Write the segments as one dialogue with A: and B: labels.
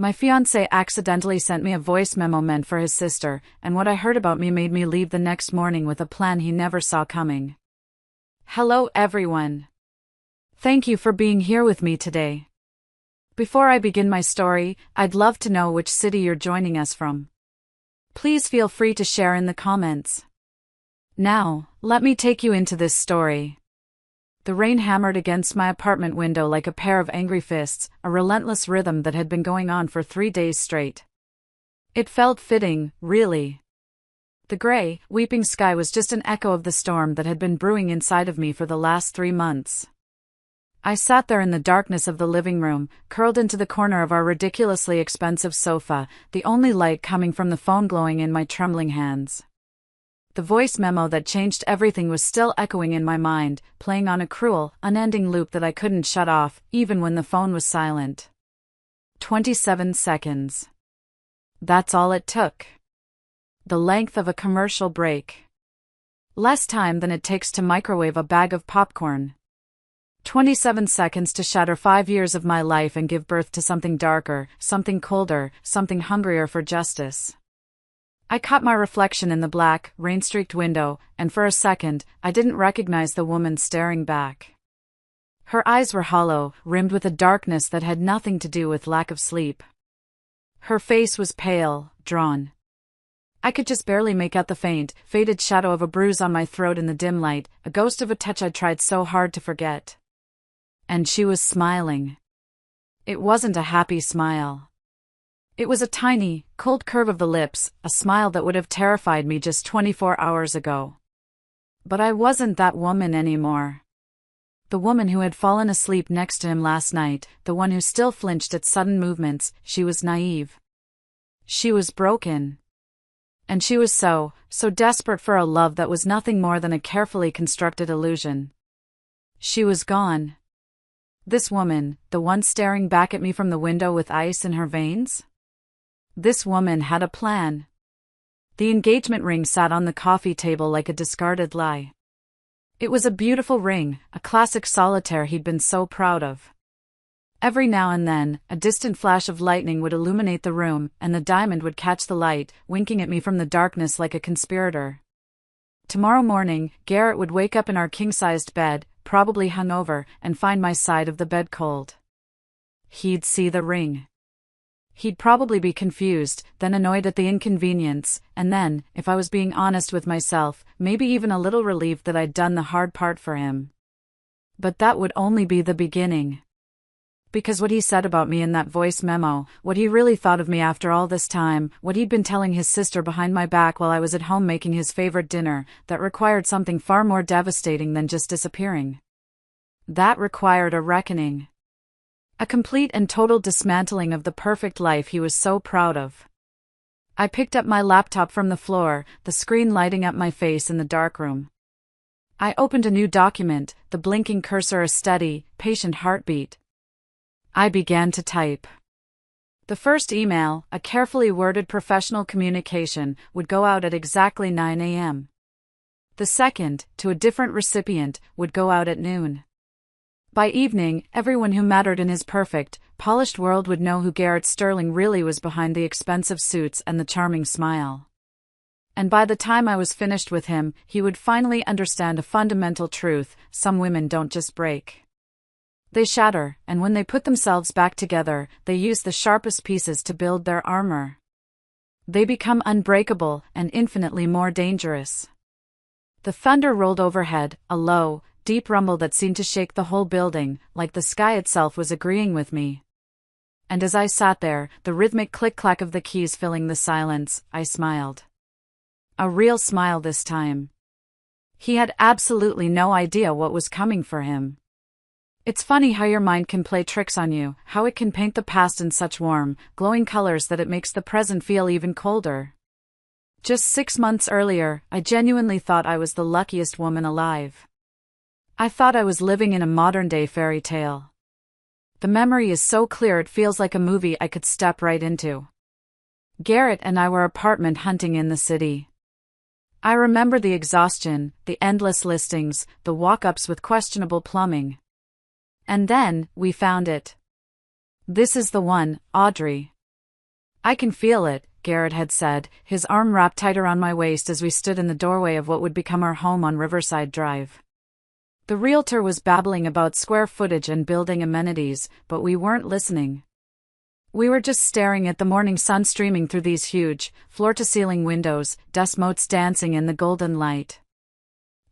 A: My fiancé accidentally sent me a voice memo meant for his sister, and what I heard about me made me leave the next morning with a plan he never saw coming. Hello everyone. Thank you for being here with me today. Before I begin my story, I'd love to know which city you're joining us from. Please feel free to share in the comments. Now, let me take you into this story. The rain hammered against my apartment window like a pair of angry fists, a relentless rhythm that had been going on for 3 days straight. It felt fitting, really. The gray, weeping sky was just an echo of the storm that had been brewing inside of me for the last 3 months. I sat there in the darkness of the living room, curled into the corner of our ridiculously expensive sofa, the only light coming from the phone glowing in my trembling hands. The voice memo that changed everything was still echoing in my mind, playing on a cruel, unending loop that I couldn't shut off, even when the phone was silent. 27 seconds. That's all it took. The length of a commercial break. Less time than it takes to microwave a bag of popcorn. 27 seconds to shatter 5 years of my life and give birth to something darker, something colder, something hungrier for justice. I caught my reflection in the black, rain-streaked window, and for a second, I didn't recognize the woman staring back. Her eyes were hollow, rimmed with a darkness that had nothing to do with lack of sleep. Her face was pale, drawn. I could just barely make out the faint, faded shadow of a bruise on my throat in the dim light, a ghost of a touch I'd tried so hard to forget. And she was smiling. It wasn't a happy smile. It was a tiny, cold curve of the lips, a smile that would have terrified me just 24 hours ago. But I wasn't that woman anymore. The woman who had fallen asleep next to him last night, the one who still flinched at sudden movements, she was naive. She was broken. And she was so desperate for a love that was nothing more than a carefully constructed illusion. She was gone. This woman, the one staring back at me from the window with ice in her veins? This woman had a plan. The engagement ring sat on the coffee table like a discarded lie. It was a beautiful ring, a classic solitaire he'd been so proud of. Every now and then, a distant flash of lightning would illuminate the room, and the diamond would catch the light, winking at me from the darkness like a conspirator. Tomorrow morning, Garrett would wake up in our king-sized bed, probably hungover, and find my side of the bed cold. He'd see the ring. He'd probably be confused, then annoyed at the inconvenience, and then, if I was being honest with myself, maybe even a little relieved that I'd done the hard part for him. But that would only be the beginning. Because what he said about me in that voice memo, what he really thought of me after all this time, what he'd been telling his sister behind my back while I was at home making his favorite dinner, that required something far more devastating than just disappearing. That required a reckoning. A complete and total dismantling of the perfect life he was so proud of. I picked up my laptop from the floor, the screen lighting up my face in the darkroom. I opened a new document, the blinking cursor a steady, patient heartbeat. I began to type. The first email, a carefully worded professional communication, would go out at exactly 9 a.m. The second, to a different recipient, would go out at noon. By evening, everyone who mattered in his perfect, polished world would know who Garrett Sterling really was behind the expensive suits and the charming smile. And by the time I was finished with him, he would finally understand a fundamental truth: some women don't just break. They shatter, and when they put themselves back together, they use the sharpest pieces to build their armor. They become unbreakable and infinitely more dangerous. The thunder rolled overhead, a low, deep rumble that seemed to shake the whole building, like the sky itself was agreeing with me. And as I sat there, the rhythmic click-clack of the keys filling the silence, I smiled. A real smile this time. He had absolutely no idea what was coming for him. It's funny how your mind can play tricks on you, how it can paint the past in such warm, glowing colors that it makes the present feel even colder. Just 6 months earlier, I genuinely thought I was the luckiest woman alive. I thought I was living in a modern-day fairy tale. The memory is so clear it feels like a movie I could step right into. Garrett and I were apartment hunting in the city. I remember the exhaustion, the endless listings, the walk-ups with questionable plumbing. And then, we found it. This is the one, Audrey. I can feel it, Garrett had said, his arm wrapped tight around my waist as we stood in the doorway of what would become our home on Riverside Drive. The realtor was babbling about square footage and building amenities, but we weren't listening. We were just staring at the morning sun streaming through these huge, floor-to-ceiling windows, dust motes dancing in the golden light.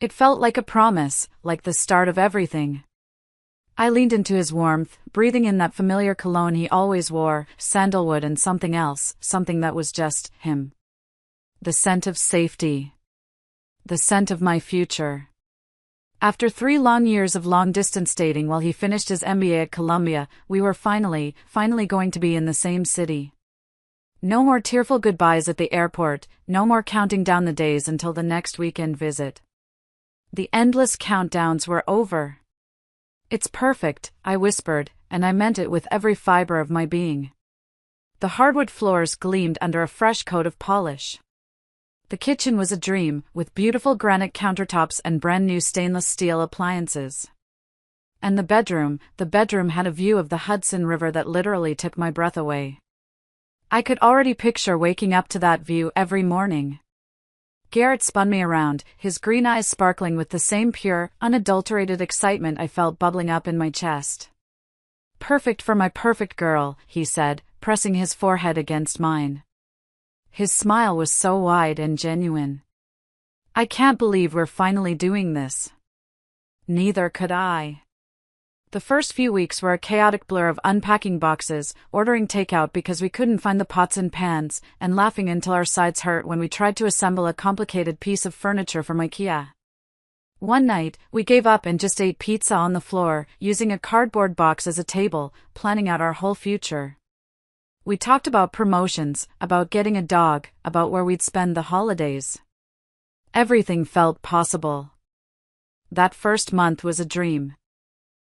A: It felt like a promise, like the start of everything. I leaned into his warmth, breathing in that familiar cologne he always wore, sandalwood and something else, something that was just him. The scent of safety. The scent of my future. After 3 long years of long-distance dating while he finished his MBA at Columbia, we were finally going to be in the same city. No more tearful goodbyes at the airport, no more counting down the days until the next weekend visit. The endless countdowns were over. It's perfect, I whispered, and I meant it with every fiber of my being. The hardwood floors gleamed under a fresh coat of polish. The kitchen was a dream, with beautiful granite countertops and brand-new stainless steel appliances. And the bedroom had a view of the Hudson River that literally took my breath away. I could already picture waking up to that view every morning. Garrett spun me around, his green eyes sparkling with the same pure, unadulterated excitement I felt bubbling up in my chest. "Perfect for my perfect girl," he said, pressing his forehead against mine. His smile was so wide and genuine. "I can't believe we're finally doing this." Neither could I. The first few weeks were a chaotic blur of unpacking boxes, ordering takeout because we couldn't find the pots and pans, and laughing until our sides hurt when we tried to assemble a complicated piece of furniture from IKEA. One night, we gave up and just ate pizza on the floor, using a cardboard box as a table, planning out our whole future. We talked about promotions, about getting a dog, about where we'd spend the holidays. Everything felt possible. That first month was a dream.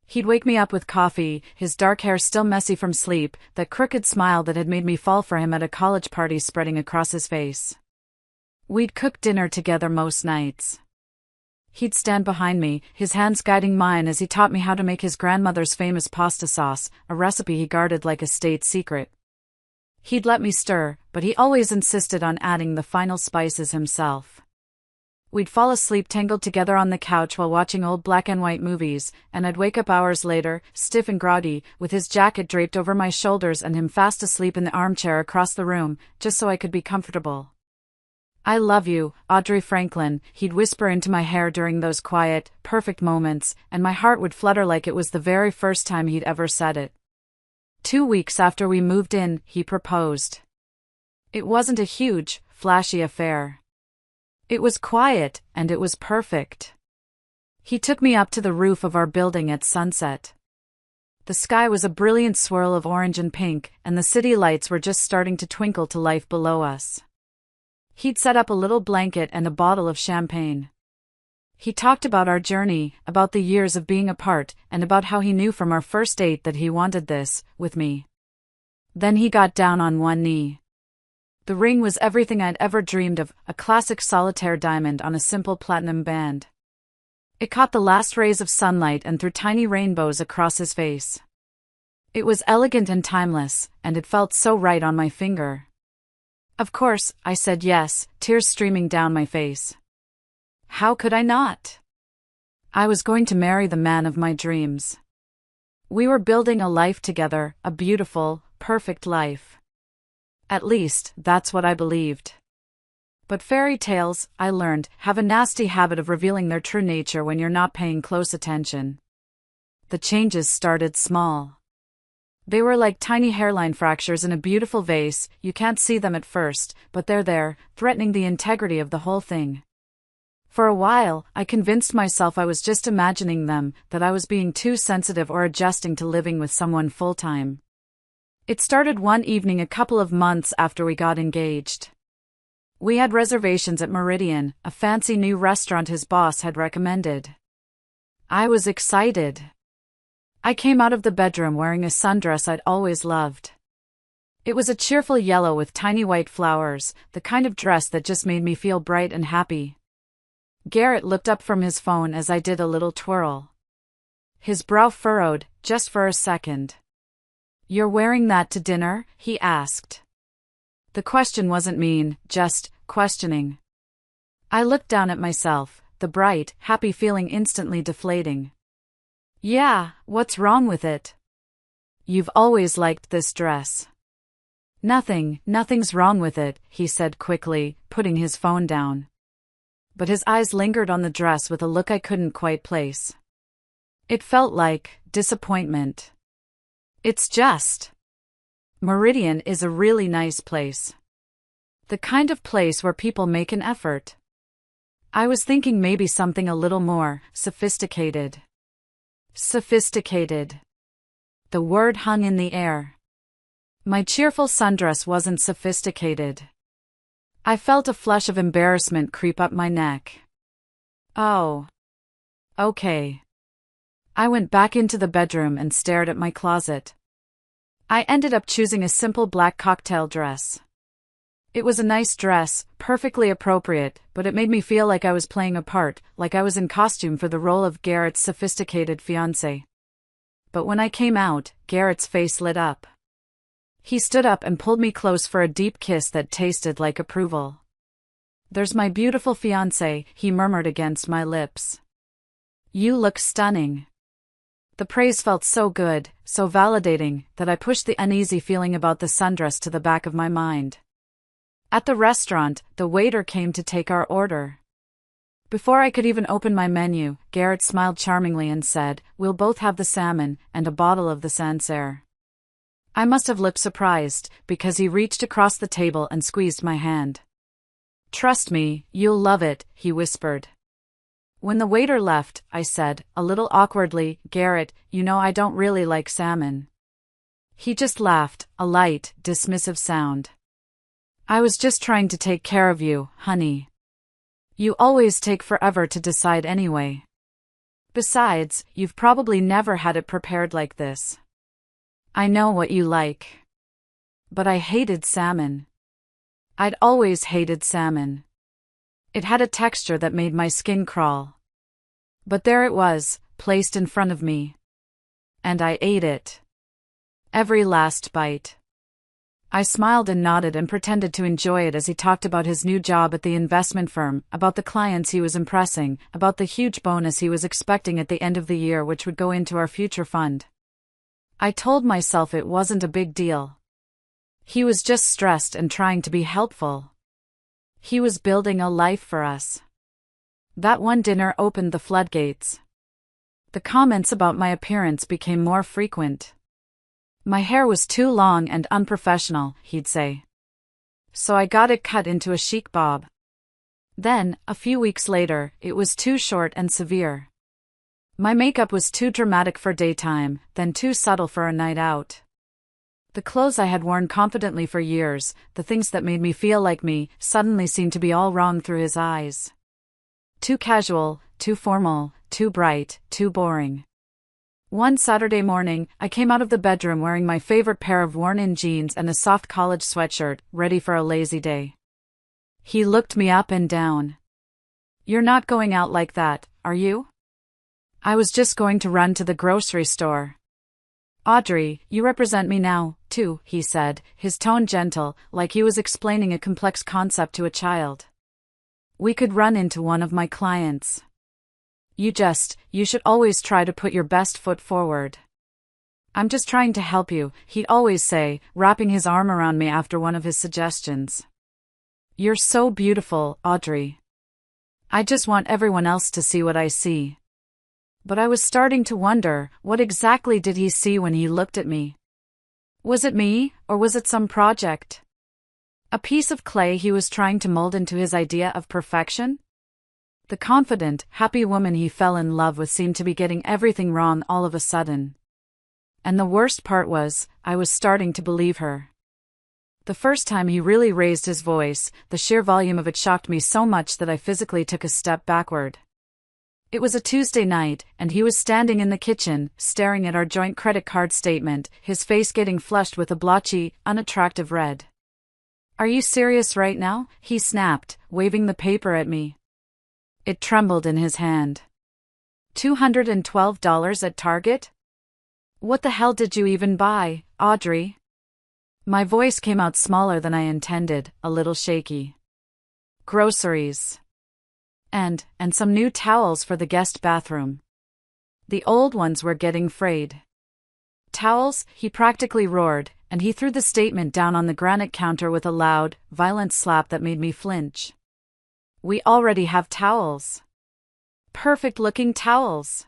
A: He'd wake me up with coffee, his dark hair still messy from sleep, that crooked smile that had made me fall for him at a college party spreading across his face. We'd cook dinner together most nights. He'd stand behind me, his hands guiding mine as he taught me how to make his grandmother's famous pasta sauce, a recipe he guarded like a state secret. He'd let me stir, but he always insisted on adding the final spices himself. We'd fall asleep tangled together on the couch while watching old black and white movies, and I'd wake up hours later, stiff and groggy, with his jacket draped over my shoulders and him fast asleep in the armchair across the room, just so I could be comfortable. "I love you, Audrey Franklin," he'd whisper into my hair during those quiet, perfect moments, and my heart would flutter like it was the very first time he'd ever said it. 2 weeks after we moved in, he proposed. It wasn't a huge, flashy affair. It was quiet, and it was perfect. He took me up to the roof of our building at sunset. The sky was a brilliant swirl of orange and pink, and the city lights were just starting to twinkle to life below us. He'd set up a little blanket and a bottle of champagne. He talked about our journey, about the years of being apart, and about how he knew from our first date that he wanted this, with me. Then he got down on one knee. The ring was everything I'd ever dreamed of, a classic solitaire diamond on a simple platinum band. It caught the last rays of sunlight and threw tiny rainbows across his face. It was elegant and timeless, and it felt so right on my finger. Of course, I said yes, tears streaming down my face. How could I not? I was going to marry the man of my dreams. We were building a life together, a beautiful, perfect life. At least, that's what I believed. But fairy tales, I learned, have a nasty habit of revealing their true nature when you're not paying close attention. The changes started small. They were like tiny hairline fractures in a beautiful vase. You can't see them at first, but they're there, threatening the integrity of the whole thing. For a while, I convinced myself I was just imagining them, that I was being too sensitive or adjusting to living with someone full-time. It started one evening a couple of months after we got engaged. We had reservations at Meridian, a fancy new restaurant his boss had recommended. I was excited. I came out of the bedroom wearing a sundress I'd always loved. It was a cheerful yellow with tiny white flowers, the kind of dress that just made me feel bright and happy. Garrett looked up from his phone as I did a little twirl. His brow furrowed, just for a second. "You're wearing that to dinner?" he asked. The question wasn't mean, just questioning. I looked down at myself, the bright, happy feeling instantly deflating. Yeah, what's wrong with it? You've always liked this dress. Nothing's wrong with it, he said quickly, putting his phone down. But his eyes lingered on the dress with a look I couldn't quite place. It felt like disappointment. It's just. Meridian is a really nice place. The kind of place where people make an effort. I was thinking maybe something a little more sophisticated. Sophisticated. The word hung in the air. My cheerful sundress wasn't sophisticated. I felt a flush of embarrassment creep up my neck. Oh. Okay. I went back into the bedroom and stared at my closet. I ended up choosing a simple black cocktail dress. It was a nice dress, perfectly appropriate, but it made me feel like I was playing a part, like I was in costume for the role of Garrett's sophisticated fiancé. But when I came out, Garrett's face lit up. He stood up and pulled me close for a deep kiss that tasted like approval. "There's my beautiful fiancé," he murmured against my lips. "You look stunning." The praise felt so good, so validating, that I pushed the uneasy feeling about the sundress to the back of my mind. At the restaurant, the waiter came to take our order. Before I could even open my menu, Garrett smiled charmingly and said, "We'll both have the salmon, and a bottle of the Sancerre." I must have looked surprised, because he reached across the table and squeezed my hand. "Trust me, you'll love it," he whispered. When the waiter left, I said, a little awkwardly, "Garrett, you know I don't really like salmon." He just laughed, a light, dismissive sound. "I was just trying to take care of you, honey. You always take forever to decide anyway. Besides, you've probably never had it prepared like this. I know what you like." But I hated salmon. I'd always hated salmon. It had a texture that made my skin crawl. But there it was, placed in front of me. And I ate it. Every last bite. I smiled and nodded and pretended to enjoy it as he talked about his new job at the investment firm, about the clients he was impressing, about the huge bonus he was expecting at the end of the year which would go into our future fund. I told myself it wasn't a big deal. He was just stressed and trying to be helpful. He was building a life for us. That one dinner opened the floodgates. The comments about my appearance became more frequent. My hair was too long and unprofessional, he'd say. So I got it cut into a chic bob. Then, a few weeks later, it was too short and severe. My makeup was too dramatic for daytime, then too subtle for a night out. The clothes I had worn confidently for years, the things that made me feel like me, suddenly seemed to be all wrong through his eyes. Too casual, too formal, too bright, too boring. One Saturday morning, I came out of the bedroom wearing my favorite pair of worn-in jeans and a soft college sweatshirt, ready for a lazy day. He looked me up and down. "You're not going out like that, are you?" "I was just going to run to the grocery store." "Audrey, you represent me now, too," he said, his tone gentle, like he was explaining a complex concept to a child. "We could run into one of my clients. You should always try to put your best foot forward." "I'm just trying to help you," he'd always say, wrapping his arm around me after one of his suggestions. "You're so beautiful, Audrey. I just want everyone else to see what I see." But I was starting to wonder, what exactly did he see when he looked at me? Was it me, or was it some project? A piece of clay he was trying to mold into his idea of perfection? The confident, happy woman he fell in love with seemed to be getting everything wrong all of a sudden. And the worst part was, I was starting to believe her. The first time he really raised his voice, the sheer volume of it shocked me so much that I physically took a step backward. It was a Tuesday night, and he was standing in the kitchen, staring at our joint credit card statement, his face getting flushed with a blotchy, unattractive red. "Are you serious right now?" he snapped, waving the paper at me. It trembled in his hand. $212 at Target? What the hell did you even buy, Audrey? My voice came out smaller than I intended, a little shaky. Groceries. And some new towels for the guest bathroom. The old ones were getting frayed. Towels, he practically roared, and he threw the statement down on the granite counter with a loud, violent slap that made me flinch. We already have towels. Perfect-looking towels.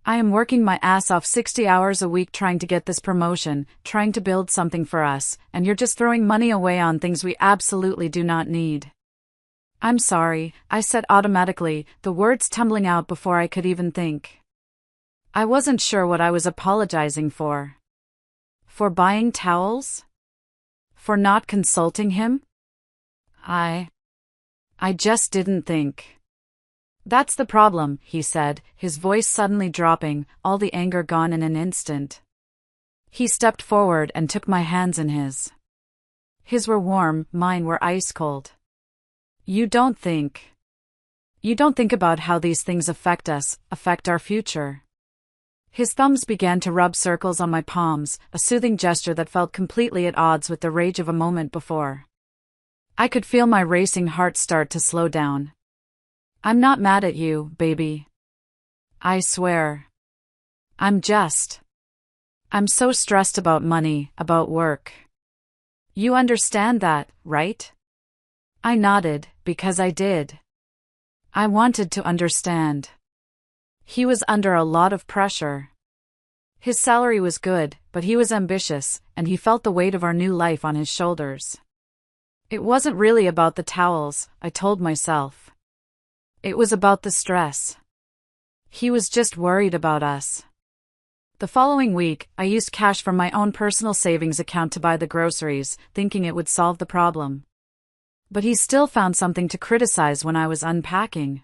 A: I am working my ass off 60 hours a week trying to get this promotion, trying to build something for us, and you're just throwing money away on things we absolutely do not need. I'm sorry, I said automatically, the words tumbling out before I could even think. I wasn't sure what I was apologizing for. For buying towels? For not consulting him? I just didn't think. That's the problem, he said, his voice suddenly dropping, all the anger gone in an instant. He stepped forward and took my hands in his. His were warm, mine were ice cold. You don't think about how these things affect us, affect our future. His thumbs began to rub circles on my palms, a soothing gesture that felt completely at odds with the rage of a moment before. I could feel my racing heart start to slow down. I'm not mad at you, baby. I swear. I'm so stressed about money, about work. You understand that, right? I nodded, because I did. I wanted to understand. He was under a lot of pressure. His salary was good, but he was ambitious, and he felt the weight of our new life on his shoulders. It wasn't really about the towels, I told myself. It was about the stress. He was just worried about us. The following week, I used cash from my own personal savings account to buy the groceries, thinking it would solve the problem. But he still found something to criticize when I was unpacking.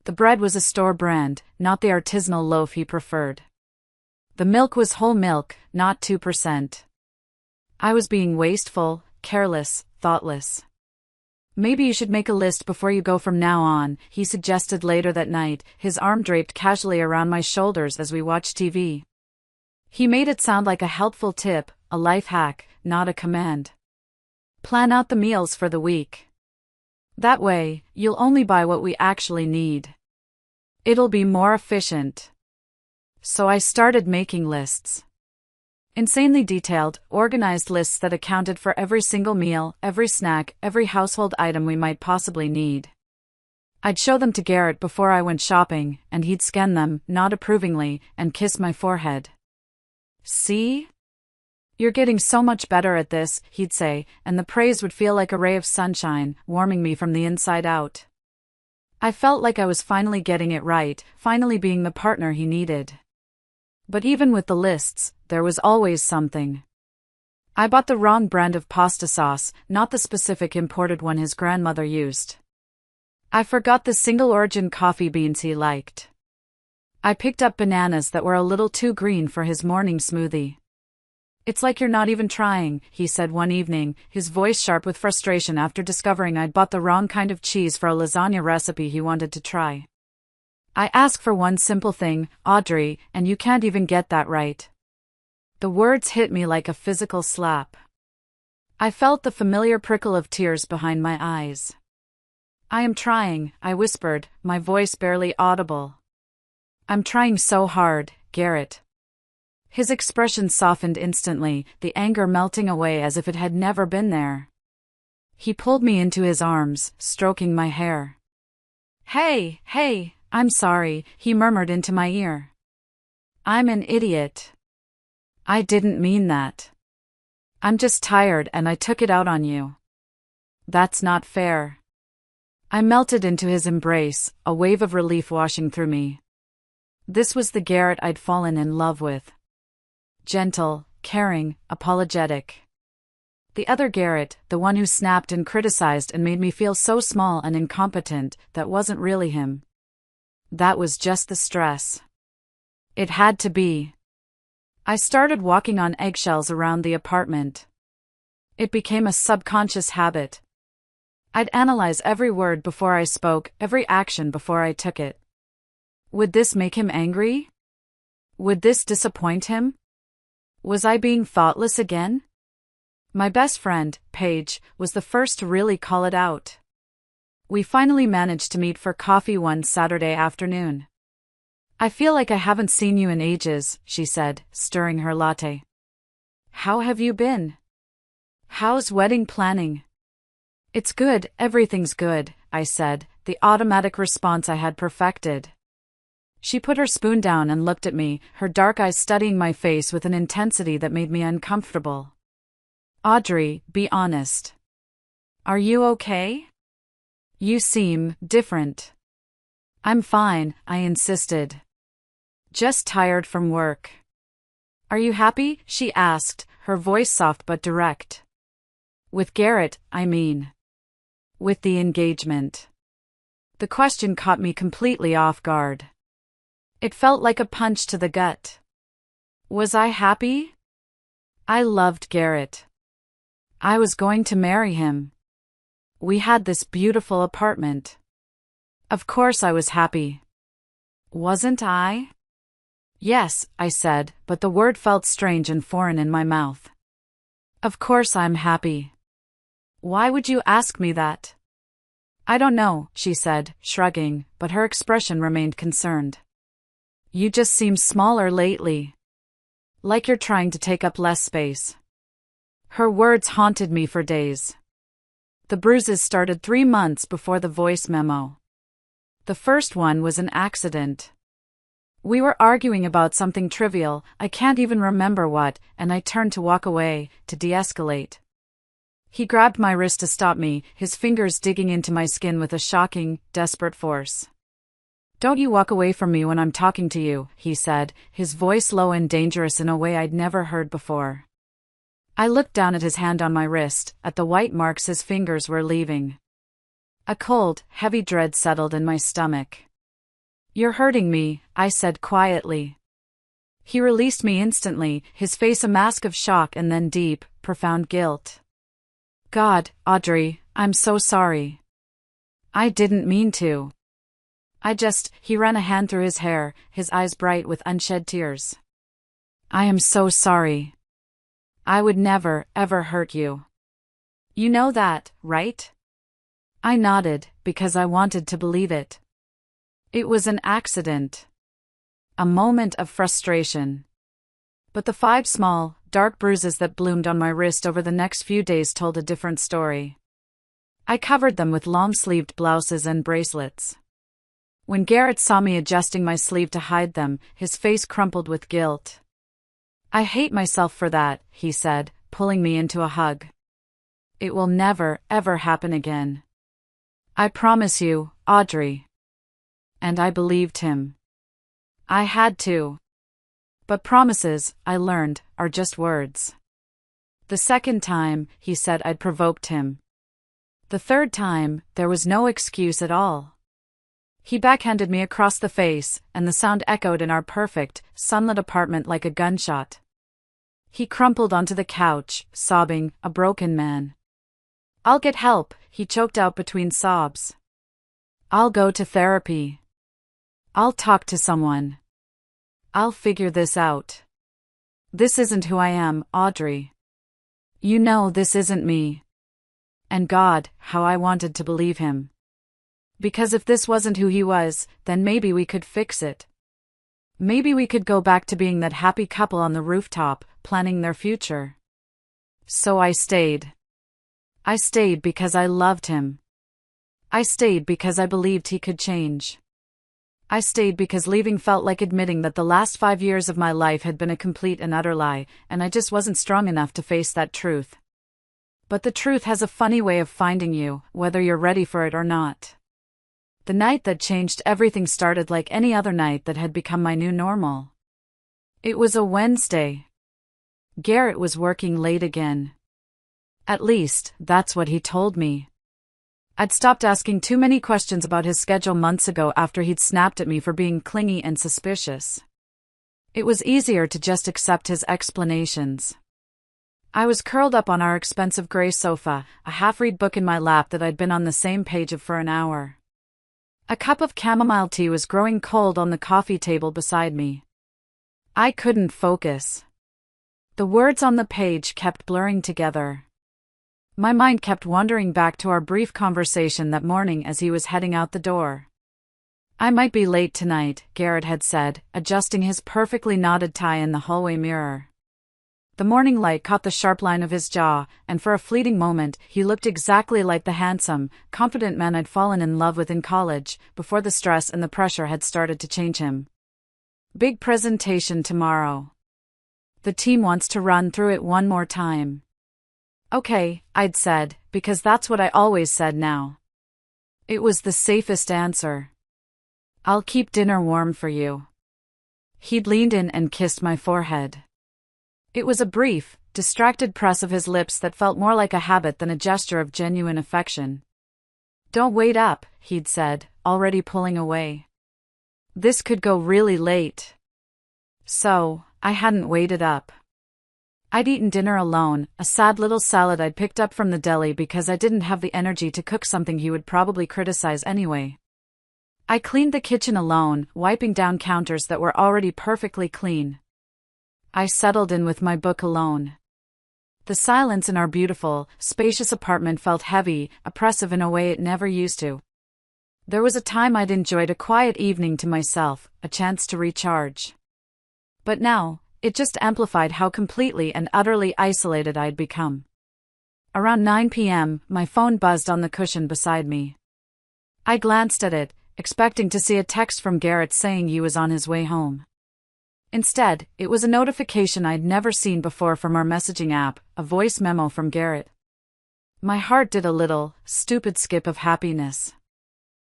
A: The bread was a store brand, not the artisanal loaf he preferred. The milk was whole milk, not 2%. I was being wasteful, careless, thoughtless. Maybe you should make a list before you go from now on, he suggested later that night, his arm draped casually around my shoulders as we watched TV. He made it sound like a helpful tip, a life hack, not a command. Plan out the meals for the week. That way, you'll only buy what we actually need. It'll be more efficient. So I started making lists. Insanely detailed, organized lists that accounted for every single meal, every snack, every household item we might possibly need. I'd show them to Garrett before I went shopping, and he'd scan them, nod approvingly, and kiss my forehead. See? You're getting so much better at this, he'd say, and the praise would feel like a ray of sunshine, warming me from the inside out. I felt like I was finally getting it right, finally being the partner he needed. But even with the lists, there was always something. I bought the wrong brand of pasta sauce, not the specific imported one his grandmother used. I forgot the single-origin coffee beans he liked. I picked up bananas that were a little too green for his morning smoothie. It's like you're not even trying, he said one evening, his voice sharp with frustration after discovering I'd bought the wrong kind of cheese for a lasagna recipe he wanted to try. I ask for one simple thing, Audrey, and you can't even get that right. The words hit me like a physical slap. I felt the familiar prickle of tears behind my eyes. I am trying, I whispered, my voice barely audible. I'm trying so hard, Garrett. His expression softened instantly, the anger melting away as if it had never been there. He pulled me into his arms, stroking my hair. Hey, I'm sorry, he murmured into my ear. I'm an idiot. I didn't mean that. I'm just tired and I took it out on you. That's not fair. I melted into his embrace, a wave of relief washing through me. This was the Garrett I'd fallen in love with. Gentle, caring, apologetic. The other Garrett, the one who snapped and criticized and made me feel so small and incompetent, that wasn't really him. That was just the stress. It had to be. I started walking on eggshells around the apartment. It became a subconscious habit. I'd analyze every word before I spoke, every action before I took it. Would this make him angry? Would this disappoint him? Was I being thoughtless again? My best friend, Paige, was the first to really call it out. We finally managed to meet for coffee one Saturday afternoon. I feel like I haven't seen you in ages, she said, stirring her latte. How have you been? How's wedding planning? It's good, everything's good, I said, the automatic response I had perfected. She put her spoon down and looked at me, her dark eyes studying my face with an intensity that made me uncomfortable. Audrey, be honest. Are you okay? You seem different. I'm fine, I insisted. Just tired from work. Are you happy? She asked, her voice soft but direct. With Garrett, I mean. With the engagement. The question caught me completely off guard. It felt like a punch to the gut. Was I happy? I loved Garrett. I was going to marry him. We had this beautiful apartment. Of course I was happy. Wasn't I? Yes, I said, but the word felt strange and foreign in my mouth. Of course I'm happy. Why would you ask me that? I don't know, she said, shrugging, but her expression remained concerned. You just seem smaller lately. Like you're trying to take up less space. Her words haunted me for days. The bruises started 3 months before the voice memo. The first one was an accident. We were arguing about something trivial, I can't even remember what, and I turned to walk away, to de-escalate. He grabbed my wrist to stop me, his fingers digging into my skin with a shocking, desperate force. Don't you walk away from me when I'm talking to you, he said, his voice low and dangerous in a way I'd never heard before. I looked down at his hand on my wrist, at the white marks his fingers were leaving. A cold, heavy dread settled in my stomach. You're hurting me, I said quietly. He released me instantly, his face a mask of shock and then deep, profound guilt. God, Audrey, I'm so sorry. I didn't mean to. He ran a hand through his hair, his eyes bright with unshed tears. I am so sorry. I would never, ever hurt you. You know that, right? I nodded, because I wanted to believe it. It was an accident. A moment of frustration. But the 5 small, dark bruises that bloomed on my wrist over the next few days told a different story. I covered them with long-sleeved blouses and bracelets. When Garrett saw me adjusting my sleeve to hide them, his face crumpled with guilt. I hate myself for that, he said, pulling me into a hug. It will never, ever happen again. I promise you, Audrey. And I believed him. I had to. But promises, I learned, are just words. The second time, he said I'd provoked him. The third time, there was no excuse at all. He backhanded me across the face, and the sound echoed in our perfect, sunlit apartment like a gunshot. He crumpled onto the couch, sobbing, a broken man. I'll get help, he choked out between sobs. I'll go to therapy. I'll talk to someone. I'll figure this out. This isn't who I am, Audrey. You know this isn't me. And God, how I wanted to believe him. Because if this wasn't who he was, then maybe we could fix it. Maybe we could go back to being that happy couple on the rooftop, planning their future. So I stayed. I stayed because I loved him. I stayed because I believed he could change. I stayed because leaving felt like admitting that the last 5 years of my life had been a complete and utter lie, and I just wasn't strong enough to face that truth. But the truth has a funny way of finding you, whether you're ready for it or not. The night that changed everything started like any other night that had become my new normal. It was a Wednesday. Garrett was working late again. At least, that's what he told me. I'd stopped asking too many questions about his schedule months ago after he'd snapped at me for being clingy and suspicious. It was easier to just accept his explanations. I was curled up on our expensive gray sofa, a half-read book in my lap that I'd been on the same page of for an hour. A cup of chamomile tea was growing cold on the coffee table beside me. I couldn't focus. The words on the page kept blurring together. My mind kept wandering back to our brief conversation that morning as he was heading out the door. I might be late tonight, Garrett had said, adjusting his perfectly knotted tie in the hallway mirror. The morning light caught the sharp line of his jaw, and for a fleeting moment, he looked exactly like the handsome, confident man I'd fallen in love with in college, before the stress and the pressure had started to change him. Big presentation tomorrow. The team wants to run through it one more time. Okay, I'd said, because that's what I always said now. It was the safest answer. I'll keep dinner warm for you. He'd leaned in and kissed my forehead. It was a brief, distracted press of his lips that felt more like a habit than a gesture of genuine affection. Don't wait up, he'd said, already pulling away. This could go really late. So, I hadn't waited up. I'd eaten dinner alone, a sad little salad I'd picked up from the deli because I didn't have the energy to cook something he would probably criticize anyway. I cleaned the kitchen alone, wiping down counters that were already perfectly clean. I settled in with my book alone. The silence in our beautiful, spacious apartment felt heavy, oppressive in a way it never used to. There was a time I'd enjoyed a quiet evening to myself, a chance to recharge. But now, it just amplified how completely and utterly isolated I'd become. Around 9 p.m., my phone buzzed on the cushion beside me. I glanced at it, expecting to see a text from Garrett saying he was on his way home. Instead, it was a notification I'd never seen before from our messaging app, a voice memo from Garrett. My heart did a little, stupid skip of happiness.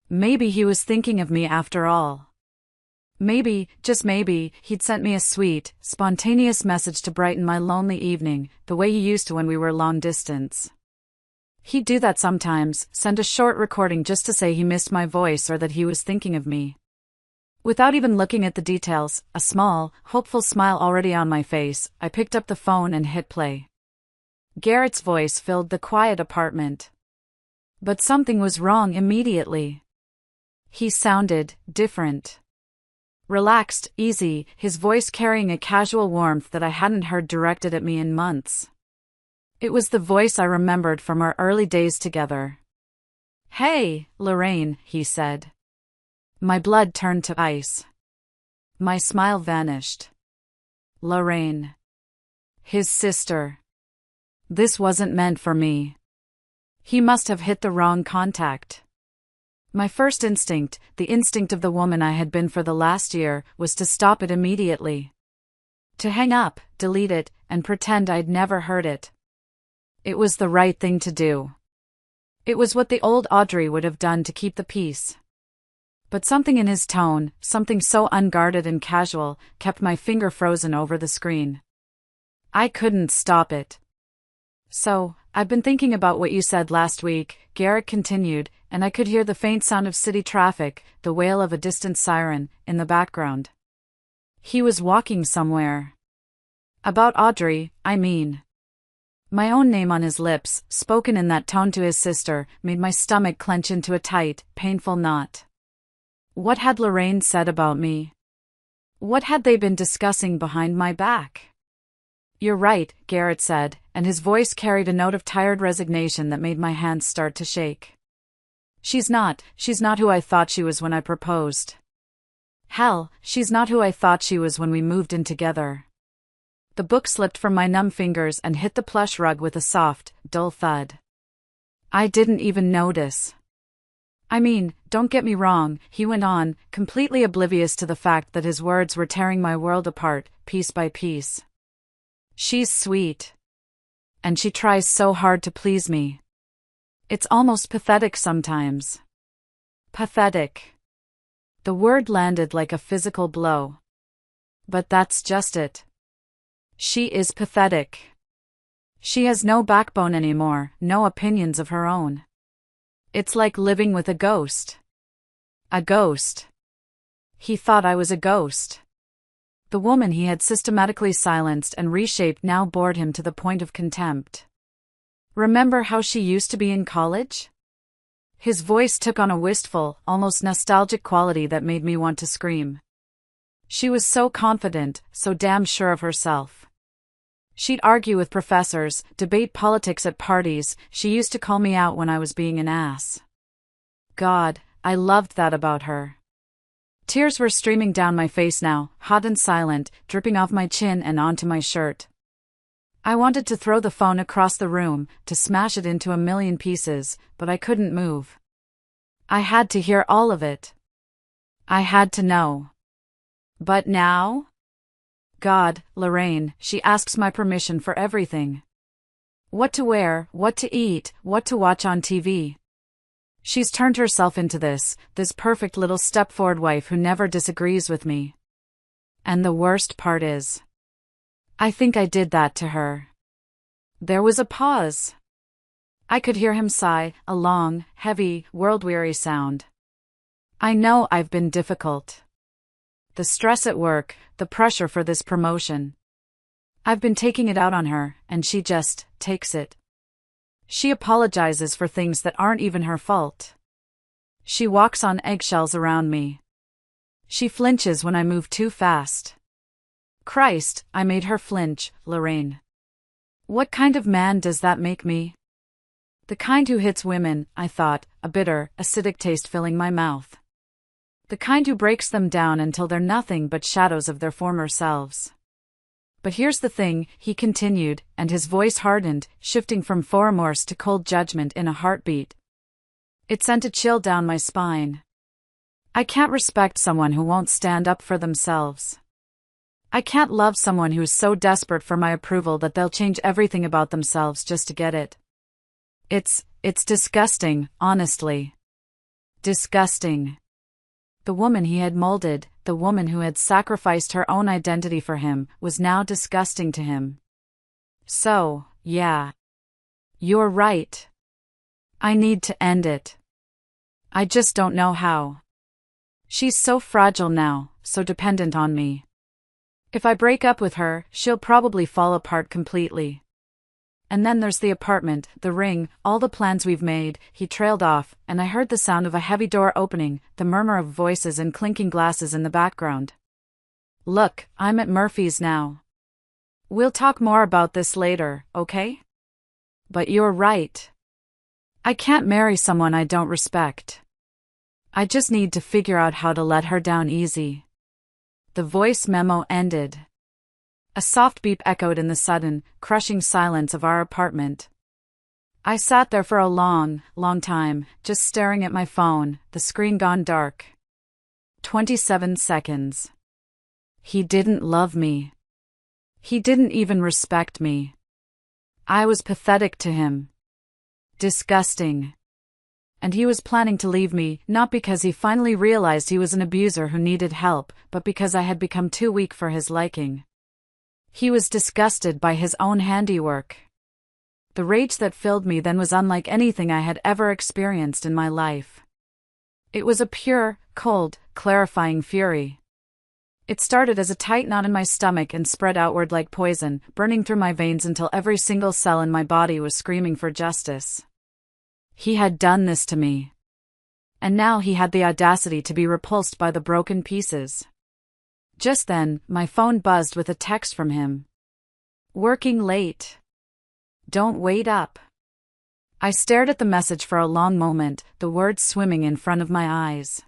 A: Maybe he was thinking of me after all. Maybe, just maybe, he'd sent me a sweet, spontaneous message to brighten my lonely evening, the way he used to when we were long distance. He'd do that sometimes, send a short recording just to say he missed my voice or that he was thinking of me. Without even looking at the details, a small, hopeful smile already on my face, I picked up the phone and hit play. Garrett's voice filled the quiet apartment. But something was wrong immediately. He sounded different. Relaxed, easy, his voice carrying a casual warmth that I hadn't heard directed at me in months. It was the voice I remembered from our early days together. Hey, Lorraine, he said. My blood turned to ice. My smile vanished. Lorraine. His sister. This wasn't meant for me. He must have hit the wrong contact. My first instinct, the instinct of the woman I had been for the last year, was to stop it immediately. To hang up, delete it, and pretend I'd never heard it. It was the right thing to do. It was what the old Audrey would have done to keep the peace. But something in his tone, something so unguarded and casual, kept my finger frozen over the screen. I couldn't stop it. So, I've been thinking about what you said last week, Garrett continued, and I could hear the faint sound of city traffic, the wail of a distant siren, in the background. He was walking somewhere. About Audrey, I mean. My own name on his lips, spoken in that tone to his sister, made my stomach clench into a tight, painful knot. What had Lorraine said about me? What had they been discussing behind my back? You're right, Garrett said, and his voice carried a note of tired resignation that made my hands start to shake. She's not who I thought she was when I proposed. Hell, she's not who I thought she was when we moved in together. The book slipped from my numb fingers and hit the plush rug with a soft, dull thud. I didn't even notice. I mean, don't get me wrong, he went on, completely oblivious to the fact that his words were tearing my world apart, piece by piece. She's sweet. And she tries so hard to please me. It's almost pathetic sometimes. Pathetic. The word landed like a physical blow. But that's just it. She is pathetic. She has no backbone anymore, no opinions of her own. It's like living with a ghost. A ghost. He thought I was a ghost. The woman he had systematically silenced and reshaped now bored him to the point of contempt. Remember how she used to be in college? His voice took on a wistful, almost nostalgic quality that made me want to scream. She was so confident, so damn sure of herself. She'd argue with professors, debate politics at parties. She used to call me out when I was being an ass. God, I loved that about her. Tears were streaming down my face now, hot and silent, dripping off my chin and onto my shirt. I wanted to throw the phone across the room, to smash it into a million pieces, but I couldn't move. I had to hear all of it. I had to know. But now? God, Lorraine, she asks my permission for everything. What to wear, what to eat, what to watch on TV. She's turned herself into this perfect little step-forward wife who never disagrees with me. And the worst part is, I think I did that to her. There was a pause. I could hear him sigh, a long, heavy, world-weary sound. I know I've been difficult. The stress at work, the pressure for this promotion. I've been taking it out on her, and she just takes it. She apologizes for things that aren't even her fault. She walks on eggshells around me. She flinches when I move too fast. Christ, I made her flinch, Lorraine. What kind of man does that make me? The kind who hits women, I thought, a bitter, acidic taste filling my mouth. The kind who breaks them down until they're nothing but shadows of their former selves. But here's the thing, he continued, and his voice hardened, shifting from remorse to cold judgment in a heartbeat. It sent a chill down my spine. I can't respect someone who won't stand up for themselves. I can't love someone who's so desperate for my approval that they'll change everything about themselves just to get it. It's disgusting, honestly. Disgusting. The woman he had molded, the woman who had sacrificed her own identity for him, was now disgusting to him. So, yeah. You're right. I need to end it. I just don't know how. She's so fragile now, so dependent on me. If I break up with her, she'll probably fall apart completely. And then there's the apartment, the ring, all the plans we've made. He trailed off, and I heard the sound of a heavy door opening, the murmur of voices and clinking glasses in the background. Look, I'm at Murphy's now. We'll talk more about this later, okay? But you're right. I can't marry someone I don't respect. I just need to figure out how to let her down easy. The voice memo ended. A soft beep echoed in the sudden, crushing silence of our apartment. I sat there for a long, long time, just staring at my phone, the screen gone dark. 27 seconds. He didn't love me. He didn't even respect me. I was pathetic to him. Disgusting. And he was planning to leave me, not because he finally realized he was an abuser who needed help, but because I had become too weak for his liking. He was disgusted by his own handiwork. The rage that filled me then was unlike anything I had ever experienced in my life. It was a pure, cold, clarifying fury. It started as a tight knot in my stomach and spread outward like poison, burning through my veins until every single cell in my body was screaming for justice. He had done this to me. And now he had the audacity to be repulsed by the broken pieces. Just then, my phone buzzed with a text from him. Working late. Don't wait up. I stared at the message for a long moment, the words swimming in front of my eyes.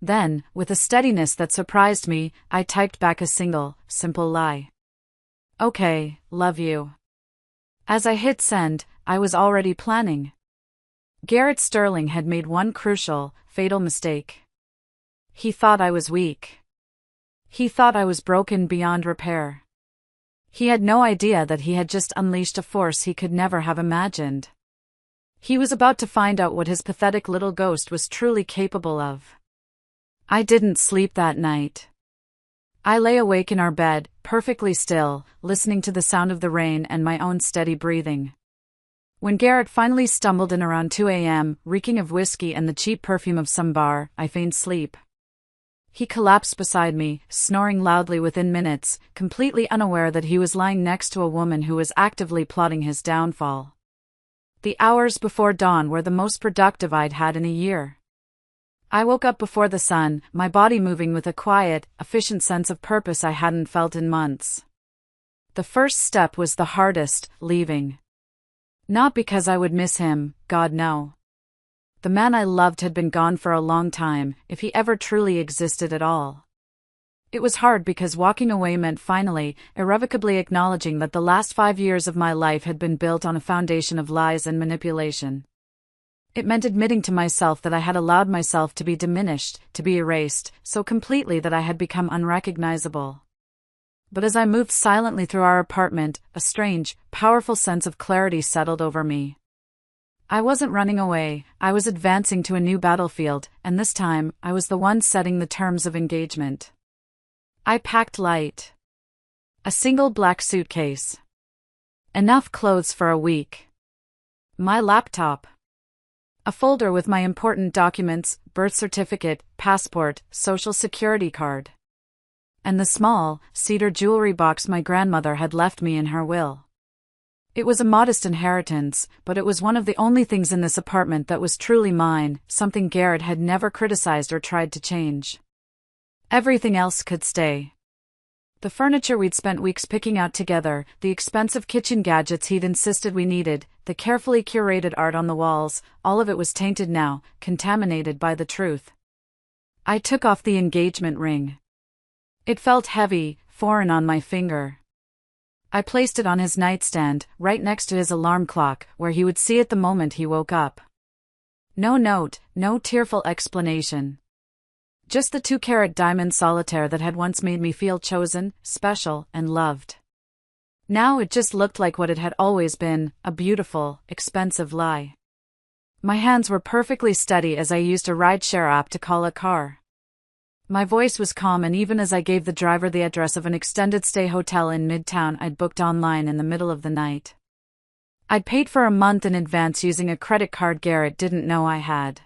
A: Then, with a steadiness that surprised me, I typed back a single, simple lie. Okay, love you. As I hit send, I was already planning. Garrett Sterling had made one crucial, fatal mistake. He thought I was weak. He thought I was broken beyond repair. He had no idea that he had just unleashed a force he could never have imagined. He was about to find out what his pathetic little ghost was truly capable of. I didn't sleep that night. I lay awake in our bed, perfectly still, listening to the sound of the rain and my own steady breathing. When Garrett finally stumbled in around 2 a.m., reeking of whiskey and the cheap perfume of some bar, I feigned sleep. He collapsed beside me, snoring loudly within minutes, completely unaware that he was lying next to a woman who was actively plotting his downfall. The hours before dawn were the most productive I'd had in a year. I woke up before the sun, my body moving with a quiet, efficient sense of purpose I hadn't felt in months. The first step was the hardest, leaving. Not because I would miss him, God no. The man I loved had been gone for a long time, if he ever truly existed at all. It was hard because walking away meant finally, irrevocably acknowledging that the last 5 years of my life had been built on a foundation of lies and manipulation. It meant admitting to myself that I had allowed myself to be diminished, to be erased, so completely that I had become unrecognizable. But as I moved silently through our apartment, a strange, powerful sense of clarity settled over me. I wasn't running away, I was advancing to a new battlefield, and this time, I was the one setting the terms of engagement. I packed light. A single black suitcase. Enough clothes for a week. My laptop. A folder with my important documents, birth certificate, passport, social security card. And the small, cedar jewelry box my grandmother had left me in her will. It was a modest inheritance, but it was one of the only things in this apartment that was truly mine, something Garrett had never criticized or tried to change. Everything else could stay. The furniture we'd spent weeks picking out together, the expensive kitchen gadgets he'd insisted we needed, the carefully curated art on the walls, all of it was tainted now, contaminated by the truth. I took off the engagement ring. It felt heavy, foreign on my finger. I placed it on his nightstand, right next to his alarm clock, where he would see it the moment he woke up. No note, no tearful explanation. Just the 2-carat diamond solitaire that had once made me feel chosen, special, and loved. Now it just looked like what it had always been, a beautiful, expensive lie. My hands were perfectly steady as I used a ride-share app to call a car. My voice was calm, and even as I gave the driver the address of an extended-stay hotel in Midtown I'd booked online in the middle of the night. I'd paid for a month in advance using a credit card Garrett didn't know I had.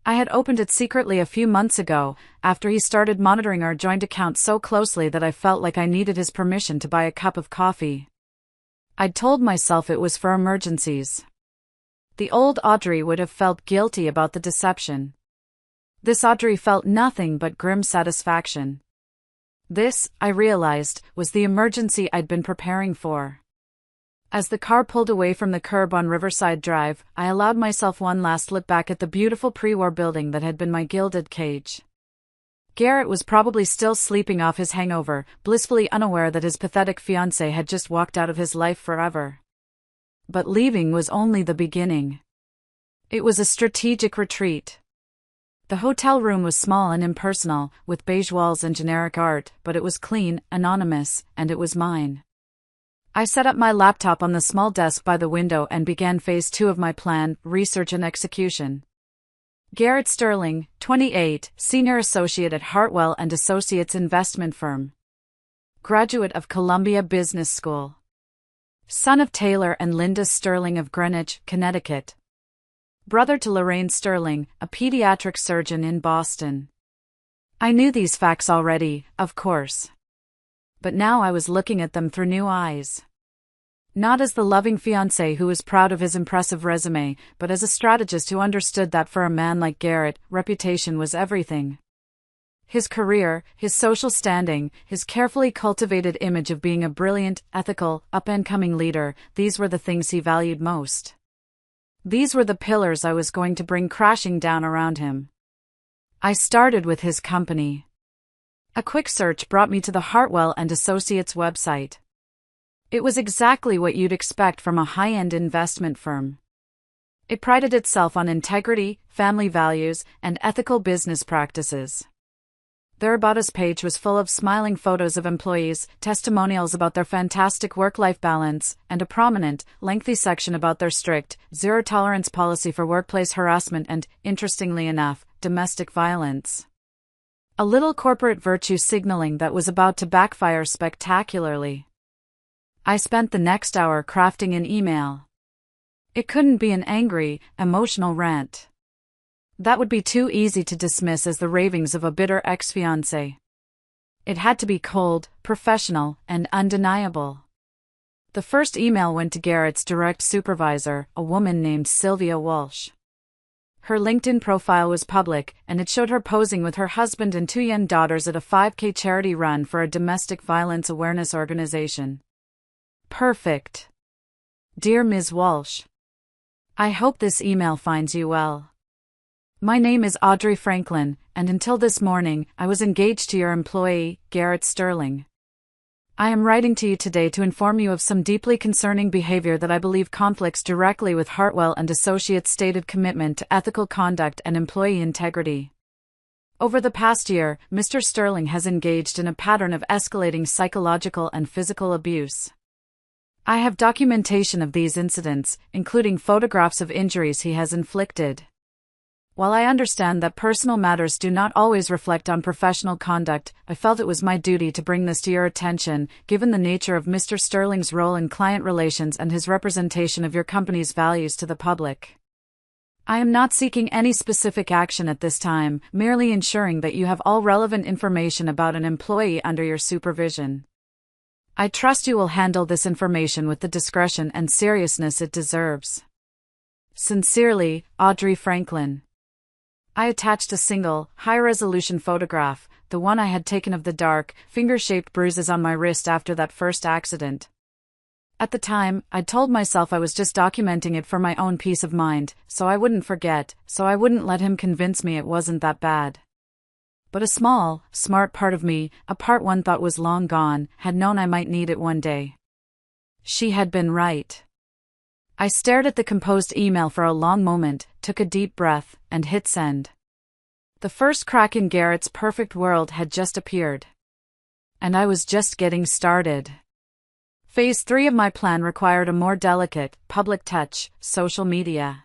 A: I had opened it secretly a few months ago, after he started monitoring our joint account so closely that I felt like I needed his permission to buy a cup of coffee. I'd told myself it was for emergencies. The old Audrey would have felt guilty about the deception. This Audrey felt nothing but grim satisfaction. This, I realized, was the emergency I'd been preparing for. As the car pulled away from the curb on Riverside Drive, I allowed myself one last look back at the beautiful pre-war building that had been my gilded cage. Garrett was probably still sleeping off his hangover, blissfully unaware that his pathetic fiancé had just walked out of his life forever. But leaving was only the beginning. It was a strategic retreat. The hotel room was small and impersonal, with beige walls and generic art, but it was clean, anonymous, and it was mine. I set up my laptop on the small desk by the window and began phase 2 of my plan, research and execution. Garrett Sterling, 28, senior associate at Hartwell & Associates investment firm. Graduate of Columbia Business School. Son of Taylor and Linda Sterling of Greenwich, Connecticut. Brother to Lorraine Sterling, a pediatric surgeon in Boston. I knew these facts already, of course. But now I was looking at them through new eyes. Not as the loving fiancé who was proud of his impressive resume, but as a strategist who understood that for a man like Garrett, reputation was everything. His career, his social standing, his carefully cultivated image of being a brilliant, ethical, up-and-coming leader, these were the things he valued most. These were the pillars I was going to bring crashing down around him. I started with his company. A quick search brought me to the Hartwell & Associates website. It was exactly what you'd expect from a high-end investment firm. It prided itself on integrity, family values, and ethical business practices. Their About Us page was full of smiling photos of employees, testimonials about their fantastic work-life balance, and a prominent, lengthy section about their strict, zero-tolerance policy for workplace harassment and, interestingly enough, domestic violence. A little corporate virtue signaling that was about to backfire spectacularly. I spent the next hour crafting an email. It couldn't be an angry, emotional rant. That would be too easy to dismiss as the ravings of a bitter ex-fiancé. It had to be cold, professional, and undeniable. The first email went to Garrett's direct supervisor, a woman named Sylvia Walsh. Her LinkedIn profile was public, and it showed her posing with her husband and 2 young daughters at a 5K charity run for a domestic violence awareness organization. Perfect. Dear Ms. Walsh, I hope this email finds you well. My name is Audrey Franklin, and until this morning, I was engaged to your employee, Garrett Sterling. I am writing to you today to inform you of some deeply concerning behavior that I believe conflicts directly with Hartwell and Associates' stated commitment to ethical conduct and employee integrity. Over the past year, Mr. Sterling has engaged in a pattern of escalating psychological and physical abuse. I have documentation of these incidents, including photographs of injuries he has inflicted. While I understand that personal matters do not always reflect on professional conduct, I felt it was my duty to bring this to your attention, given the nature of Mr. Sterling's role in client relations and his representation of your company's values to the public. I am not seeking any specific action at this time, merely ensuring that you have all relevant information about an employee under your supervision. I trust you will handle this information with the discretion and seriousness it deserves. Sincerely, Audrey Franklin. I attached a single, high-resolution photograph, the one I had taken of the dark, finger-shaped bruises on my wrist after that first accident. At the time, I'd told myself I was just documenting it for my own peace of mind, so I wouldn't forget, so I wouldn't let him convince me it wasn't that bad. But a small, smart part of me, a part one thought was long gone, had known I might need it one day. She had been right. I stared at the composed email for a long moment, took a deep breath, and hit send. The first crack in Garrett's perfect world had just appeared. And I was just getting started. Phase 3 of my plan required a more delicate, public touch, social media.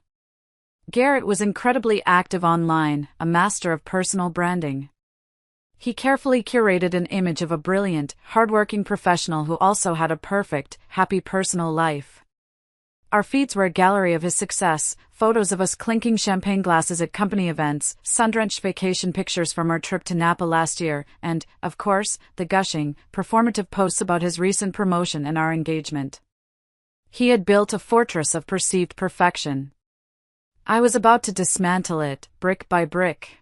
A: Garrett was incredibly active online, a master of personal branding. He carefully curated an image of a brilliant, hardworking professional who also had a perfect, happy personal life. Our feeds were a gallery of his success, photos of us clinking champagne glasses at company events, sun-drenched vacation pictures from our trip to Napa last year, and, of course, the gushing, performative posts about his recent promotion and our engagement. He had built a fortress of perceived perfection. I was about to dismantle it, brick by brick.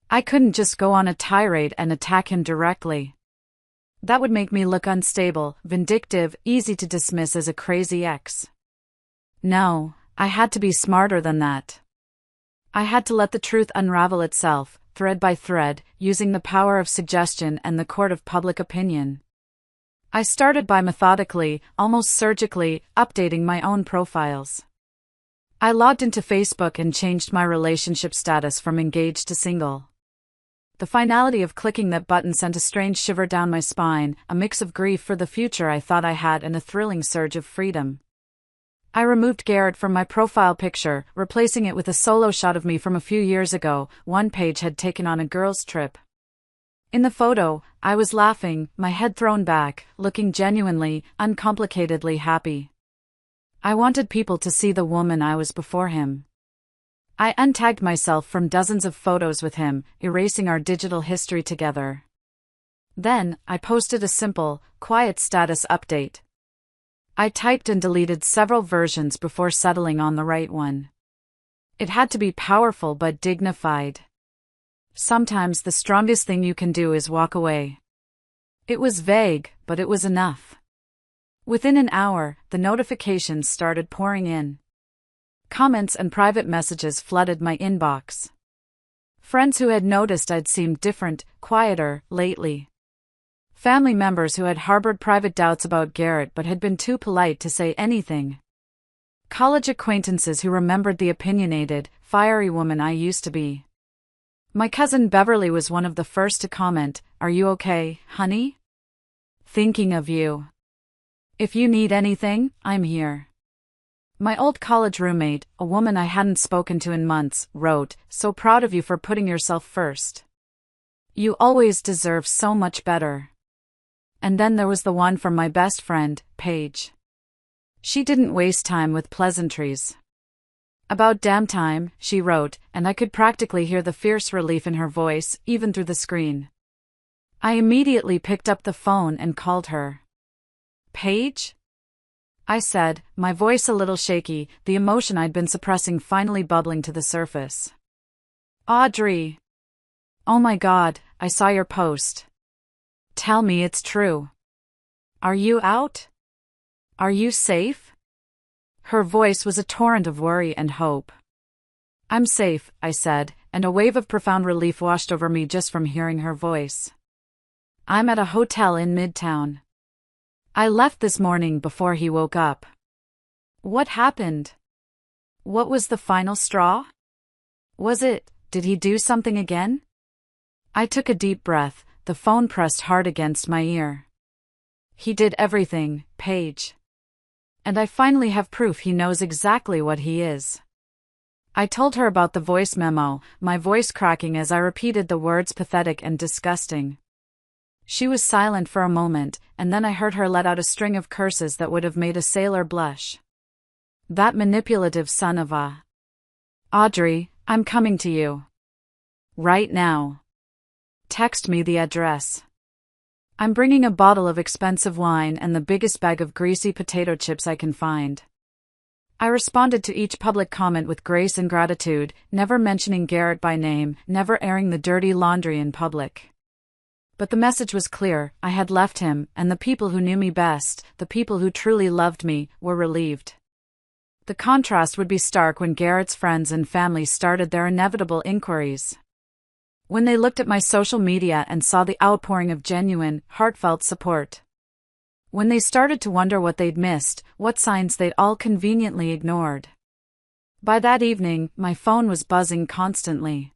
A: I couldn't just go on a tirade and attack him directly. That would make me look unstable, vindictive, easy to dismiss as a crazy ex. No, I had to be smarter than that. I had to let the truth unravel itself, thread by thread, using the power of suggestion and the court of public opinion. I started by methodically, almost surgically, updating my own profiles. I logged into Facebook and changed my relationship status from engaged to single. The finality of clicking that button sent a strange shiver down my spine, a mix of grief for the future I thought I had and a thrilling surge of freedom. I removed Garrett from my profile picture, replacing it with a solo shot of me from a few years ago, one page had taken on a girls' trip. In the photo, I was laughing, my head thrown back, looking genuinely, uncomplicatedly happy. I wanted people to see the woman I was before him. I untagged myself from dozens of photos with him, erasing our digital history together. Then, I posted a simple, quiet status update. I typed and deleted several versions before settling on the right one. It had to be powerful but dignified. Sometimes the strongest thing you can do is walk away. It was vague, but it was enough. Within an hour, the notifications started pouring in. Comments and private messages flooded my inbox. Friends who had noticed I'd seemed different, quieter, lately. Family members who had harbored private doubts about Garrett but had been too polite to say anything. College acquaintances who remembered the opinionated, fiery woman I used to be. My cousin Beverly was one of the first to comment, "Are you okay, honey? Thinking of you. If you need anything, I'm here." My old college roommate, a woman I hadn't spoken to in months, wrote, "So proud of you for putting yourself first. You always deserve so much better." And then there was the one from my best friend, Paige. She didn't waste time with pleasantries. "About damn time," she wrote, and I could practically hear the fierce relief in her voice, even through the screen. I immediately picked up the phone and called her. "Paige?" I said, my voice a little shaky, the emotion I'd been suppressing finally bubbling to the surface. "Audrey. Oh my God, I saw your post. Tell me it's true. Are you out?" Are you safe? Her voice was a torrent of worry and hope. I'm safe, I said, and a wave of profound relief washed over me just from hearing her voice. I'm at a hotel in Midtown. I left this morning before he woke up. What happened? What was the final straw? Did he do something again? I took a deep breath, the phone pressed hard against my ear. He did everything, Paige. And I finally have proof he knows exactly what he is. I told her about the voice memo, my voice cracking as I repeated the words pathetic and disgusting. She was silent for a moment, and then I heard her let out a string of curses that would have made a sailor blush. That manipulative son of a... Audrey, I'm coming to you. Right now. Text me the address. I'm bringing a bottle of expensive wine and the biggest bag of greasy potato chips I can find. I responded to each public comment with grace and gratitude, never mentioning Garrett by name, never airing the dirty laundry in public. But the message was clear: I had left him, and the people who knew me best, the people who truly loved me, were relieved. The contrast would be stark when Garrett's friends and family started their inevitable inquiries. When they looked at my social media and saw the outpouring of genuine, heartfelt support. When they started to wonder what they'd missed, what signs they'd all conveniently ignored. By that evening, my phone was buzzing constantly.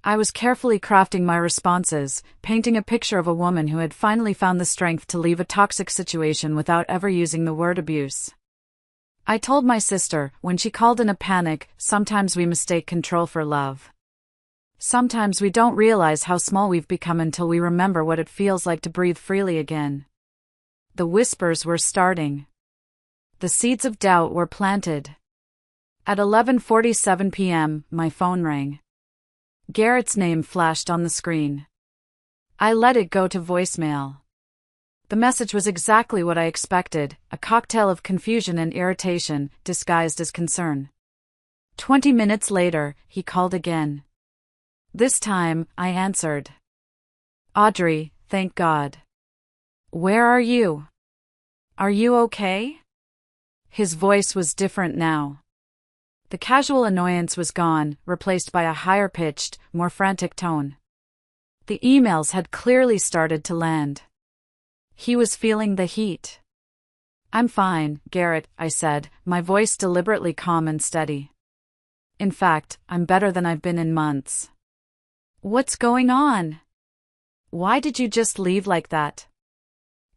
A: I was carefully crafting my responses, painting a picture of a woman who had finally found the strength to leave a toxic situation without ever using the word abuse. I told my sister, when she called in a panic, sometimes we mistake control for love. Sometimes we don't realize how small we've become until we remember what it feels like to breathe freely again. The whispers were starting. The seeds of doubt were planted. At 11:47 p.m., my phone rang. Garrett's name flashed on the screen. I let it go to voicemail. The message was exactly what I expected, a cocktail of confusion and irritation, disguised as concern. 20 minutes later, he called again. This time, I answered. Audrey, thank God. Where are you? Are you okay? His voice was different now. The casual annoyance was gone, replaced by a higher-pitched, more frantic tone. The emails had clearly started to land. He was feeling the heat. I'm fine, Garrett, I said, my voice deliberately calm and steady. In fact, I'm better than I've been in months. What's going on? Why did you just leave like that?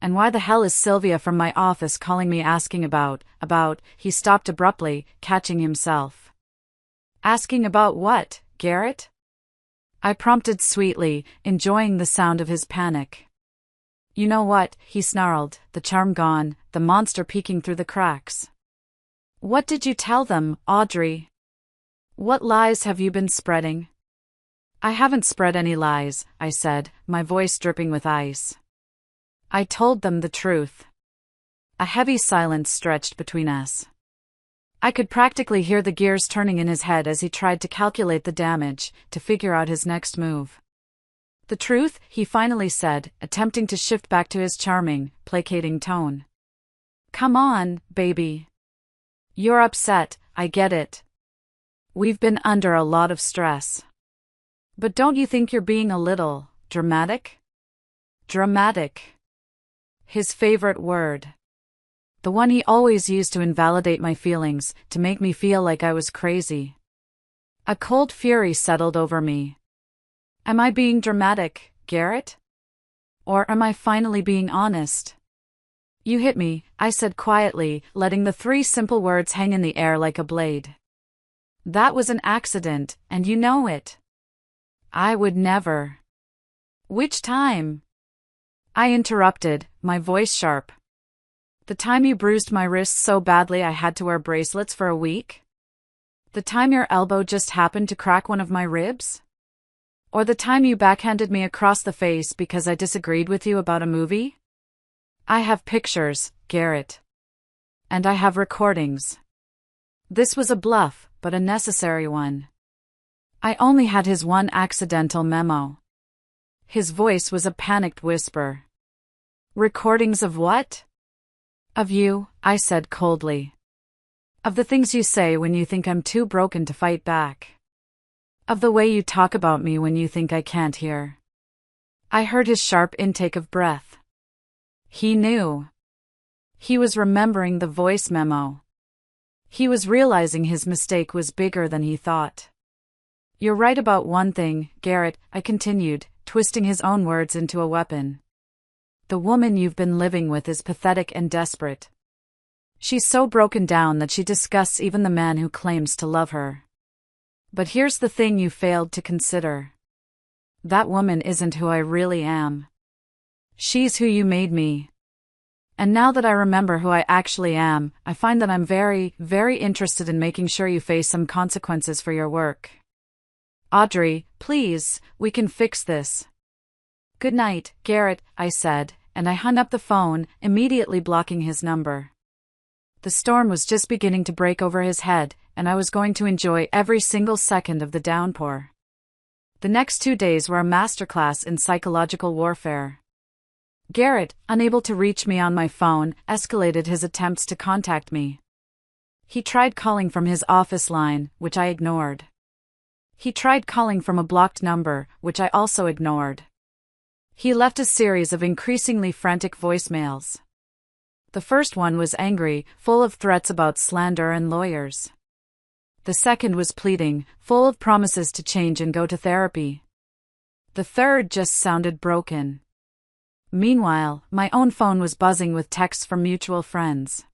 A: And why the hell is Sylvia from my office calling me asking about, he stopped abruptly, catching himself. Asking about what, Garrett? I prompted sweetly, enjoying the sound of his panic. You know what, he snarled, the charm gone, the monster peeking through the cracks. What did you tell them, Audrey? What lies have you been spreading? I haven't spread any lies, I said, my voice dripping with ice. I told them the truth. A heavy silence stretched between us. I could practically hear the gears turning in his head as he tried to calculate the damage, to figure out his next move. The truth, he finally said, attempting to shift back to his charming, placating tone. Come on, baby. You're upset, I get it. We've been under a lot of stress. But don't you think you're being a little dramatic? Dramatic. His favorite word. The one he always used to invalidate my feelings, to make me feel like I was crazy. A cold fury settled over me. Am I being dramatic, Garrett? Or am I finally being honest? You hit me, I said quietly, letting the 3 simple words hang in the air like a blade. That was an accident, and you know it. I would never. Which time? I interrupted, my voice sharp. The time you bruised my wrist so badly I had to wear bracelets for a week? The time your elbow just happened to crack one of my ribs? Or the time you backhanded me across the face because I disagreed with you about a movie? I have pictures, Garrett. And I have recordings. This was a bluff, but a necessary one. I only had his one accidental memo. His voice was a panicked whisper. Recordings of what? Of you, I said coldly. Of the things you say when you think I'm too broken to fight back. Of the way you talk about me when you think I can't hear. I heard his sharp intake of breath. He knew. He was remembering the voice memo. He was realizing his mistake was bigger than he thought. You're right about one thing, Garrett, I continued, twisting his own words into a weapon. The woman you've been living with is pathetic and desperate. She's so broken down that she disgusts even the man who claims to love her. But here's the thing you failed to consider. That woman isn't who I really am. She's who you made me. And now that I remember who I actually am, I find that I'm very, very interested in making sure you face some consequences for your work. Audrey, please, we can fix this. Good night, Garrett, I said, and I hung up the phone, immediately blocking his number. The storm was just beginning to break over his head, and I was going to enjoy every single second of the downpour. The next 2 days were a masterclass in psychological warfare. Garrett, unable to reach me on my phone, escalated his attempts to contact me. He tried calling from his office line, which I ignored. He tried calling from a blocked number, which I also ignored. He left a series of increasingly frantic voicemails. The first one was angry, full of threats about slander and lawyers. The second was pleading, full of promises to change and go to therapy. The third just sounded broken. Meanwhile, my own phone was buzzing with texts from mutual friends.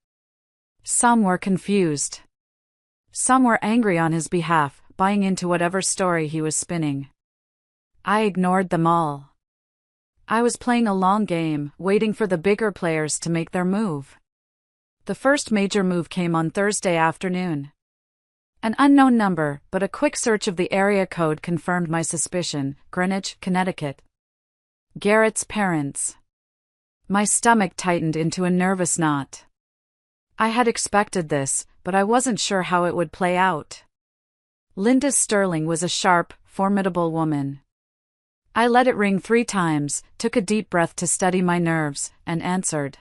A: Some were confused. Some were angry on his behalf, buying into whatever story he was spinning. I ignored them all. I was playing a long game, waiting for the bigger players to make their move. The first major move came on Thursday afternoon. An unknown number, but a quick search of the area code confirmed my suspicion: Greenwich, Connecticut. Garrett's parents. My stomach tightened into a nervous knot. I had expected this, but I wasn't sure how it would play out. Linda Sterling was a sharp, formidable woman. I let it ring 3 times, took a deep breath to steady my nerves, and answered.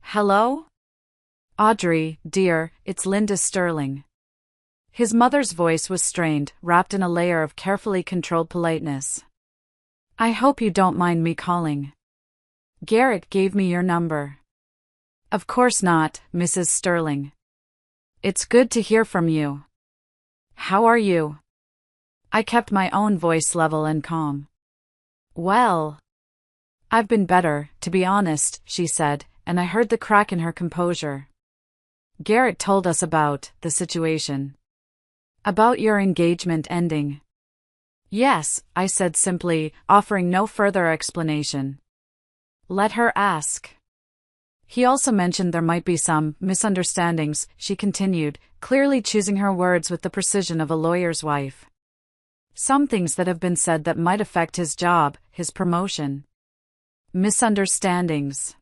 A: Hello? Audrey, dear, it's Linda Sterling. His mother's voice was strained, wrapped in a layer of carefully controlled politeness. I hope you don't mind me calling. Garrett gave me your number. Of course not, Mrs. Sterling. It's good to hear from you. How are you? I kept my own voice level and calm. Well, I've been better, to be honest, she said, and I heard the crack in her composure. Garrett told us about the situation. About your engagement ending. Yes, I said simply, offering no further explanation. Let her ask. He also mentioned there might be some misunderstandings, she continued, clearly choosing her words with the precision of a lawyer's wife. Some things that have been said that might affect his job, his promotion. Misunderstandings.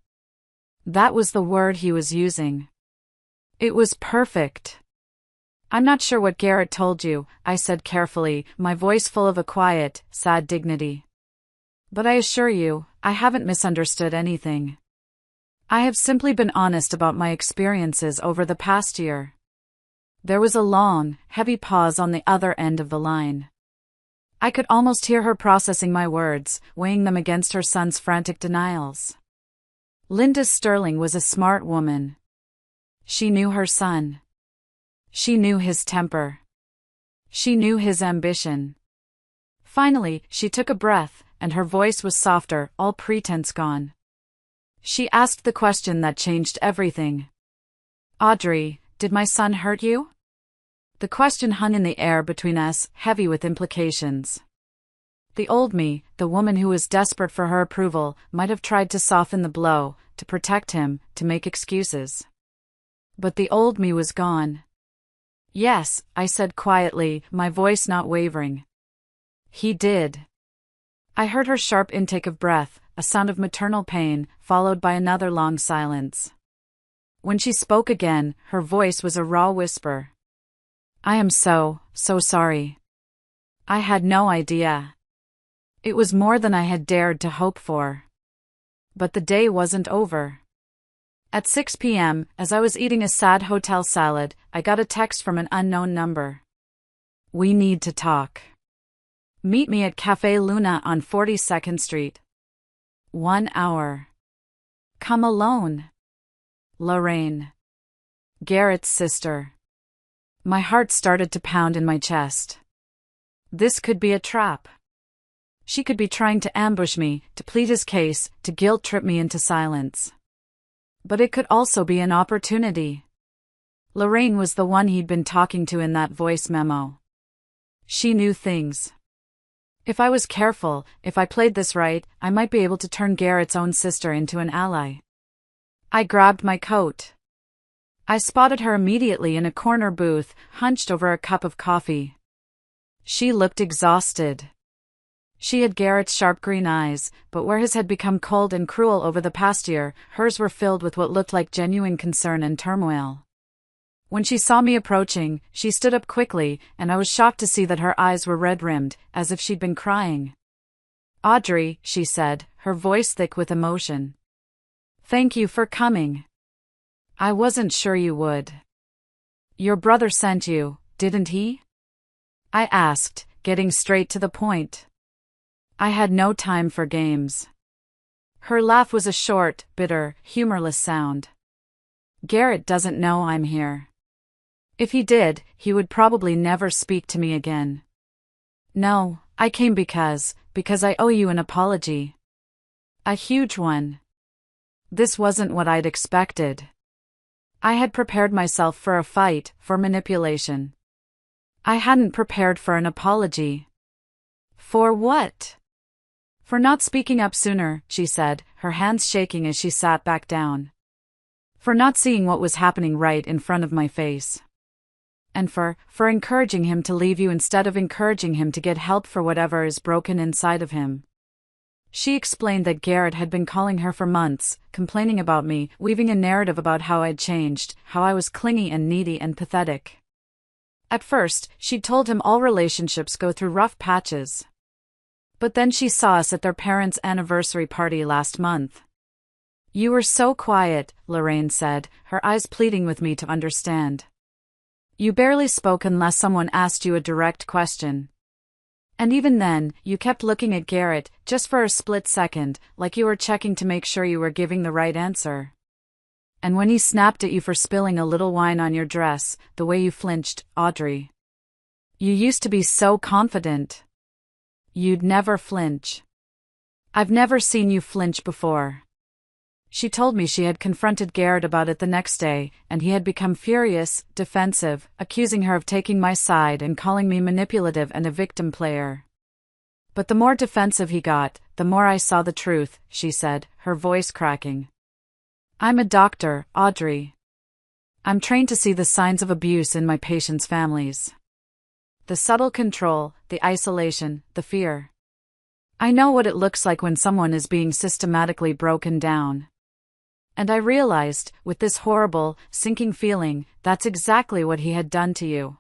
A: That was the word he was using. It was perfect. I'm not sure what Garrett told you, I said carefully, my voice full of a quiet, sad dignity. But I assure you, I haven't misunderstood anything. I have simply been honest about my experiences over the past year. There was a long, heavy pause on the other end of the line. I could almost hear her processing my words, weighing them against her son's frantic denials. Linda Sterling was a smart woman. She knew her son. She knew his temper. She knew his ambition. Finally, she took a breath, and her voice was softer, all pretense gone. She asked the question that changed everything. Audrey, did my son hurt you? The question hung in the air between us, heavy with implications. The old me, the woman who was desperate for her approval, might have tried to soften the blow, to protect him, to make excuses. But the old me was gone. Yes, I said quietly, my voice not wavering. He did. I heard her sharp intake of breath, a sound of maternal pain, followed by another long silence. When she spoke again, her voice was a raw whisper. I am so sorry. I had no idea. It was more than I had dared to hope for. But the day wasn't over. At 6 p.m., as I was eating a sad hotel salad, I got a text from an unknown number. We need to talk. Meet me at Café Luna on 42nd Street. 1 hour. Come alone. Lorraine. Garrett's sister. My heart started to pound in my chest. This could be a trap. She could be trying to ambush me, to plead his case, to guilt-trip me into silence. But it could also be an opportunity. Lorraine was the one he'd been talking to in that voice memo. She knew things. If I was careful, if I played this right, I might be able to turn Garrett's own sister into an ally. I grabbed my coat. I spotted her immediately in a corner booth, hunched over a cup of coffee. She looked exhausted. She had Garrett's sharp green eyes, but where his had become cold and cruel over the past year, hers were filled with what looked like genuine concern and turmoil. When she saw me approaching, she stood up quickly, and I was shocked to see that her eyes were red-rimmed, as if she'd been crying. "Audrey," she said, her voice thick with emotion. "Thank you for coming. I wasn't sure you would." "Your brother sent you, didn't he?" I asked, getting straight to the point. I had no time for games. Her laugh was a short, bitter, humorless sound. "Garrett doesn't know I'm here. If he did, he would probably never speak to me again. No, I came because I owe you an apology. A huge one." This wasn't what I'd expected. I had prepared myself for a fight, for manipulation. I hadn't prepared for an apology. For what? "For not speaking up sooner," she said, her hands shaking as she sat back down. "For not seeing what was happening right in front of my face. And for encouraging him to leave you instead of encouraging him to get help for whatever is broken inside of him." She explained that Garrett had been calling her for months, complaining about me, weaving a narrative about how I'd changed, how I was clingy and needy and pathetic. At first, she'd told him all relationships go through rough patches. But then she saw us at their parents' anniversary party last month. "You were so quiet," Lorraine said, her eyes pleading with me to understand. "You barely spoke unless someone asked you a direct question. And even then, you kept looking at Garrett, just for a split second, like you were checking to make sure you were giving the right answer. And when he snapped at you for spilling a little wine on your dress, the way you flinched, Audrey. You used to be so confident. You'd never flinch. I've never seen you flinch before." She told me she had confronted Garrett about it the next day, and he had become furious, defensive, accusing her of taking my side and calling me manipulative and a victim player. But the more defensive he got, the more I saw the truth, she said, her voice cracking. "I'm a doctor, Audrey. I'm trained to see the signs of abuse in my patients' families. The subtle control, the isolation, the fear. I know what it looks like when someone is being systematically broken down. And I realized, with this horrible, sinking feeling, that's exactly what he had done to you."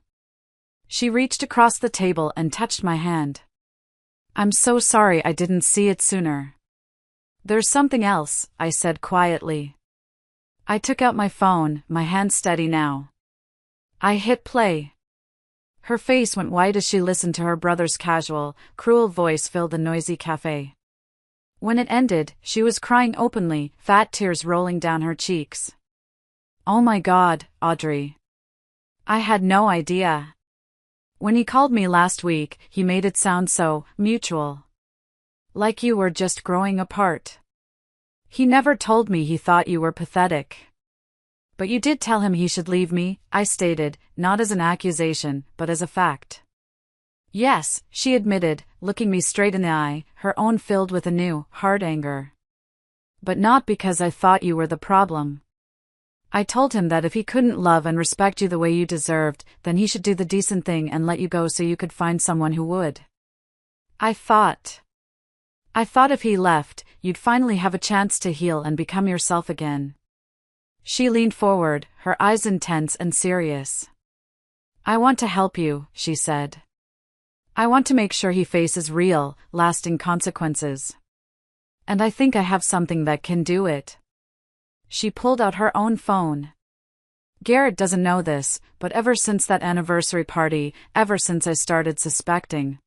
A: She reached across the table and touched my hand. "I'm so sorry I didn't see it sooner." "There's something else," I said quietly. I took out my phone, my hand steady now. I hit play. Her face went white as she listened to her brother's casual, cruel voice fill the noisy cafe. When it ended, she was crying openly, fat tears rolling down her cheeks. "Oh my God, Audrey. I had no idea. When he called me last week, he made it sound so mutual. Like you were just growing apart. He never told me he thought you were pathetic." "But you did tell him he should leave me," I stated, not as an accusation, but as a fact. "Yes," she admitted, looking me straight in the eye, her own filled with a new, hard anger. "But not because I thought you were the problem. I told him that if he couldn't love and respect you the way you deserved, then he should do the decent thing and let you go so you could find someone who would. I thought if he left, you'd finally have a chance to heal and become yourself again." She leaned forward, her eyes intense and serious. "I want to help you," she said. "I want to make sure he faces real, lasting consequences. And I think I have something that can do it." She pulled out her own phone. Garrett doesn't know this, but ever since that anniversary party, ever since I started suspecting,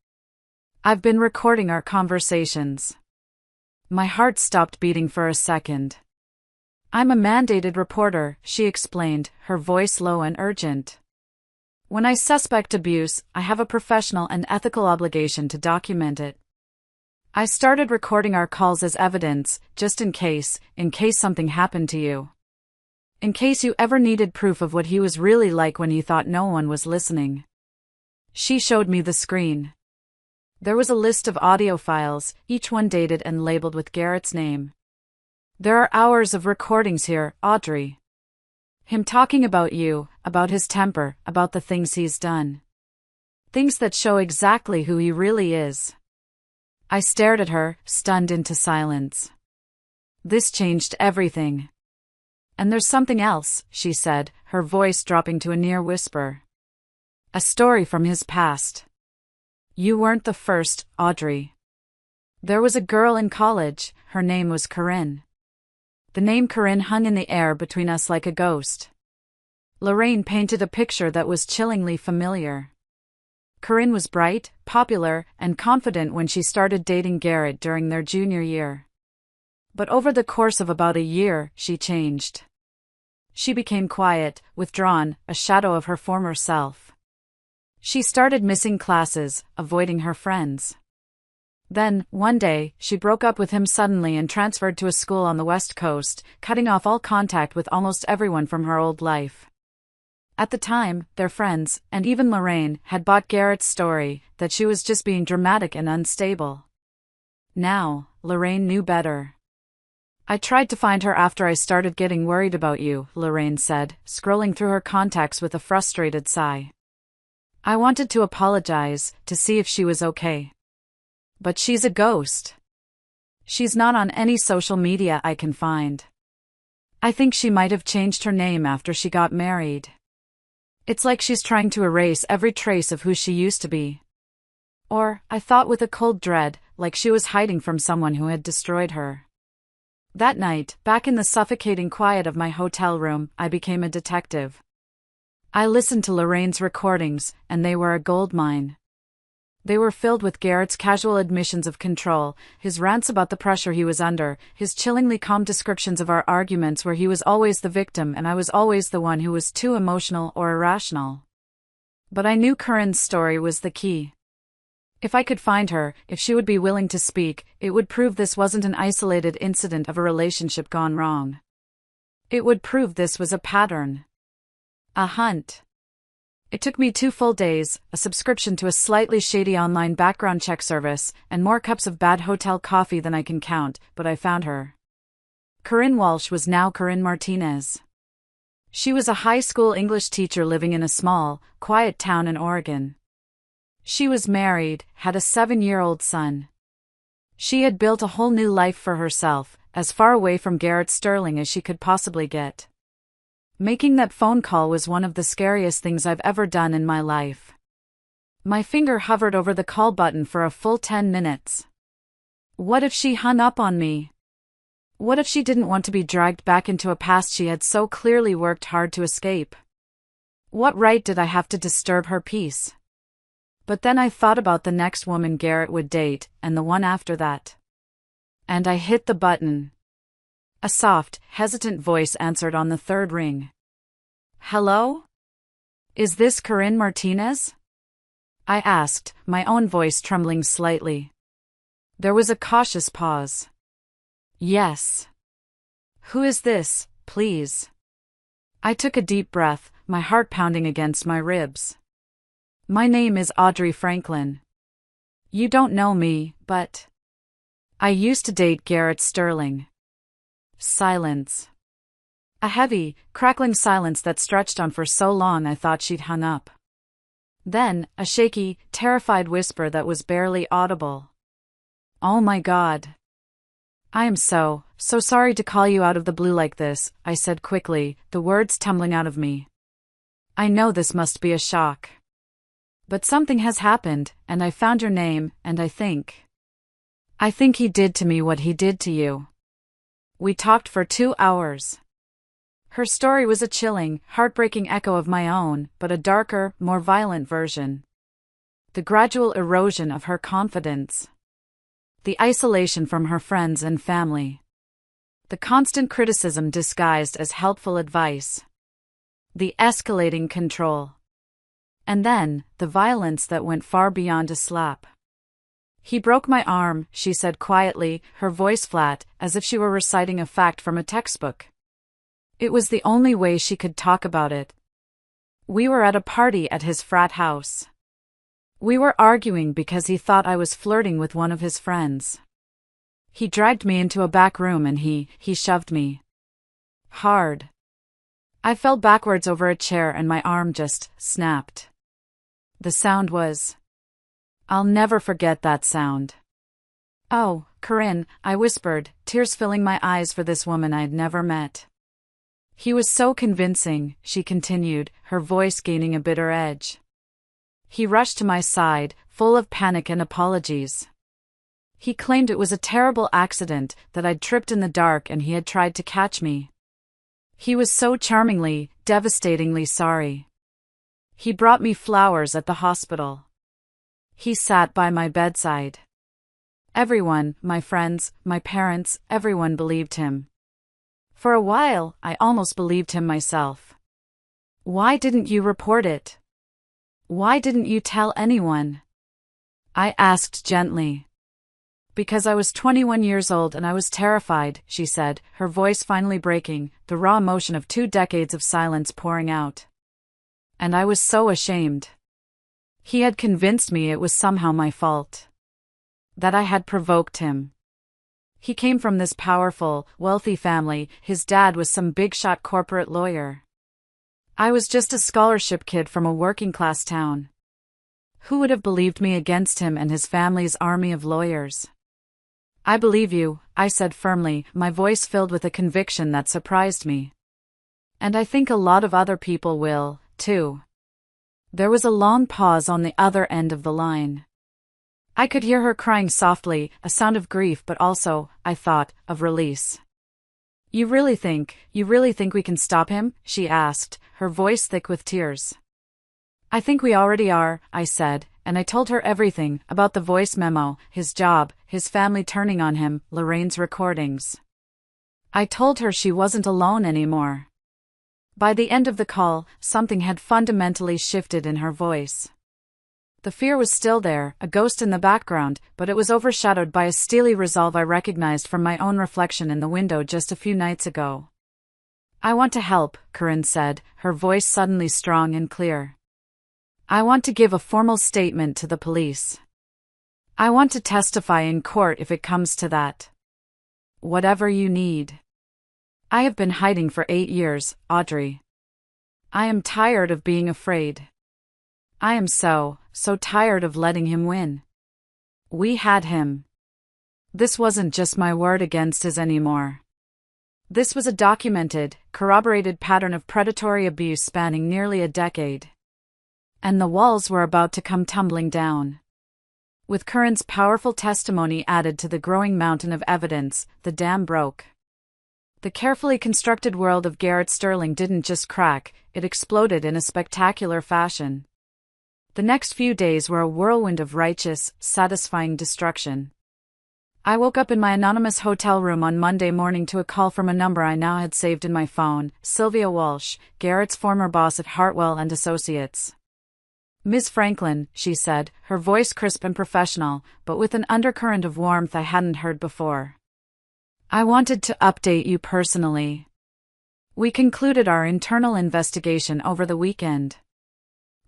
A: I've been recording our conversations. My heart stopped beating for a second. I'm a mandated reporter, she explained, her voice low and urgent. When I suspect abuse, I have a professional and ethical obligation to document it. I started recording our calls as evidence, just in case something happened to you. In case you ever needed proof of what he was really like when he thought no one was listening. She showed me the screen. There was a list of audio files, each one dated and labeled with Garrett's name. There are hours of recordings here, Audrey. Him talking about you, about his temper, about the things he's done. Things that show exactly who he really is. I stared at her, stunned into silence. This changed everything. And there's something else, she said, her voice dropping to a near whisper. A story from his past. You weren't the first, Audrey. There was a girl in college, her name was Corinne. The name Corinne hung in the air between us like a ghost. Lorraine painted a picture that was chillingly familiar. Corinne was bright, popular, and confident when she started dating Garrett during their junior year. But over the course of about a year, she changed. She became quiet, withdrawn, a shadow of her former self. She started missing classes, avoiding her friends. Then, one day, she broke up with him suddenly and transferred to a school on the West Coast, cutting off all contact with almost everyone from her old life. At the time, their friends, and even Lorraine, had bought Garrett's story, that she was just being dramatic and unstable. Now, Lorraine knew better. I tried to find her after I started getting worried about you, Lorraine said, scrolling through her contacts with a frustrated sigh. I wanted to apologize, to see if she was okay. But she's a ghost. She's not on any social media I can find. I think she might have changed her name after she got married. It's like she's trying to erase every trace of who she used to be. Or, I thought with a cold dread, like she was hiding from someone who had destroyed her. That night, back in the suffocating quiet of my hotel room, I became a detective. I listened to Lorraine's recordings, and they were a goldmine. They were filled with Garrett's casual admissions of control, his rants about the pressure he was under, his chillingly calm descriptions of our arguments where he was always the victim and I was always the one who was too emotional or irrational. But I knew Corinne's story was the key. If I could find her, if she would be willing to speak, it would prove this wasn't an isolated incident of a relationship gone wrong. It would prove this was a pattern. A hunt. It took me 2 full days, a subscription to a slightly shady online background check service, and more cups of bad hotel coffee than I can count, but I found her. Corinne Walsh was now Corinne Martinez. She was a high school English teacher living in a small, quiet town in Oregon. She was married, had a 7-year-old son. She had built a whole new life for herself, as far away from Garrett Sterling as she could possibly get. Making that phone call was one of the scariest things I've ever done in my life. My finger hovered over the call button for a full 10 minutes. What if she hung up on me? What if she didn't want to be dragged back into a past she had so clearly worked hard to escape? What right did I have to disturb her peace? But then I thought about the next woman Garrett would date, and the one after that. And I hit the button. A soft, hesitant voice answered on the 3rd ring. Hello? Is this Corinne Martinez? I asked, my own voice trembling slightly. There was a cautious pause. Yes. Who is this, please? I took a deep breath, my heart pounding against my ribs. My name is Audrey Franklin. You don't know me, but I used to date Garrett Sterling. Silence. A heavy, crackling silence that stretched on for so long I thought she'd hung up. Then, a shaky, terrified whisper that was barely audible. Oh my God. I am so sorry to call you out of the blue like this, I said quickly, the words tumbling out of me. I know this must be a shock. But something has happened, and I found your name, and I think he did to me what he did to you. We talked for 2 hours. Her story was a chilling, heartbreaking echo of my own, but a darker, more violent version. The gradual erosion of her confidence. The isolation from her friends and family. The constant criticism disguised as helpful advice. The escalating control. And then, the violence that went far beyond a slap. "He broke my arm," she said quietly, her voice flat, as if she were reciting a fact from a textbook. It was the only way she could talk about it. We were at a party at his frat house. We were arguing because he thought I was flirting with one of his friends. He dragged me into a back room and he shoved me. Hard. I fell backwards over a chair and my arm just snapped. The sound was... I'll never forget that sound. "Oh, Corinne," I whispered, tears filling my eyes for this woman I'd never met. "He was so convincing," she continued, her voice gaining a bitter edge. "He rushed to my side, full of panic and apologies. He claimed it was a terrible accident, that I'd tripped in the dark and he had tried to catch me. He was so charmingly, devastatingly sorry. He brought me flowers at the hospital. He sat by my bedside. Everyone, my friends, my parents, everyone believed him. For a while, I almost believed him myself. Why didn't you report it? Why didn't you tell anyone?" I asked gently. "Because I was 21 years old and I was terrified," she said, her voice finally breaking, the raw emotion of 2 decades of silence pouring out. "And I was so ashamed. He had convinced me it was somehow my fault. That I had provoked him. He came from this powerful, wealthy family, his dad was some big-shot corporate lawyer. I was just a scholarship kid from a working-class town. Who would have believed me against him and his family's army of lawyers?" "I believe you," I said firmly, my voice filled with a conviction that surprised me. "And I think a lot of other people will, too." There was a long pause on the other end of the line. I could hear her crying softly, a sound of grief but also, I thought, of release. You really think we can stop him?" she asked, her voice thick with tears. "I think we already are," I said, and I told her everything, about the voice memo, his job, his family turning on him, Lorraine's recordings. I told her she wasn't alone anymore. By the end of the call, something had fundamentally shifted in her voice. The fear was still there, a ghost in the background, but it was overshadowed by a steely resolve I recognized from my own reflection in the window just a few nights ago. "I want to help," Corinne said, her voice suddenly strong and clear. "I want to give a formal statement to the police. I want to testify in court if it comes to that. Whatever you need. I have been hiding for 8 years, Audrey. I am tired of being afraid. I am so tired of letting him win. We had him. This wasn't just my word against his anymore. This was a documented, corroborated pattern of predatory abuse spanning nearly a decade. And the walls were about to come tumbling down. With Corinne's powerful testimony added to the growing mountain of evidence, the dam broke. The carefully constructed world of Garrett Sterling didn't just crack, it exploded in a spectacular fashion. The next few days were a whirlwind of righteous, satisfying destruction. I woke up in my anonymous hotel room on Monday morning to a call from a number I now had saved in my phone, Sylvia Walsh, Garrett's former boss at Hartwell and Associates. "Ms. Franklin," she said, her voice crisp and professional, but with an undercurrent of warmth I hadn't heard before. "I wanted to update you personally. We concluded our internal investigation over the weekend.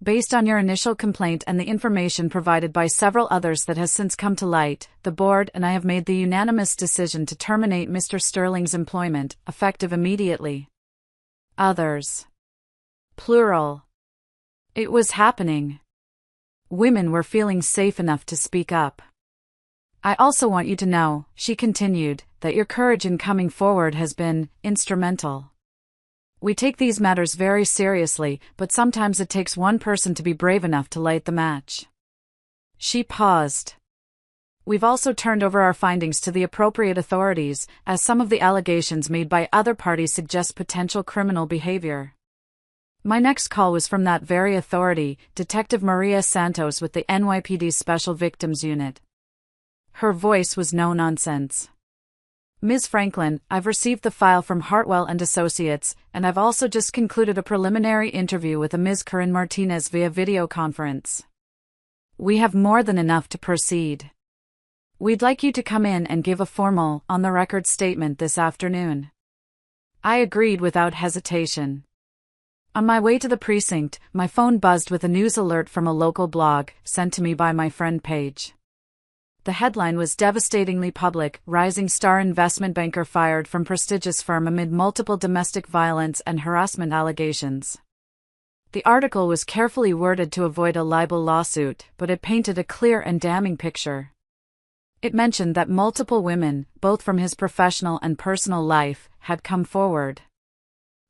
A: Based on your initial complaint and the information provided by several others that has since come to light, the board and I have made the unanimous decision to terminate Mr. Sterling's employment, effective immediately." Others. Plural. It was happening. Women were feeling safe enough to speak up. "I also want you to know," she continued, "that your courage in coming forward has been instrumental. We take these matters very seriously, but sometimes it takes one person to be brave enough to light the match." She paused. We've also turned over our findings to the appropriate authorities, as some of the allegations made by other parties suggest potential criminal behavior. My next call was from that very authority, Detective Maria Santos with the NYPD's Special Victims Unit. Her voice was no nonsense. Ms. Franklin, I've received the file from Hartwell and Associates, and I've also just concluded a preliminary interview with a Ms. Corinne Martinez via video conference. We have more than enough to proceed. We'd like you to come in and give a formal, on-the-record statement this afternoon. I agreed without hesitation. On my way to the precinct, my phone buzzed with a news alert from a local blog, sent to me by my friend Paige. The headline was devastatingly public: rising star investment banker fired from prestigious firm amid multiple domestic violence and harassment allegations. The article was carefully worded to avoid a libel lawsuit, but it painted a clear and damning picture. It mentioned that multiple women, both from his professional and personal life, had come forward.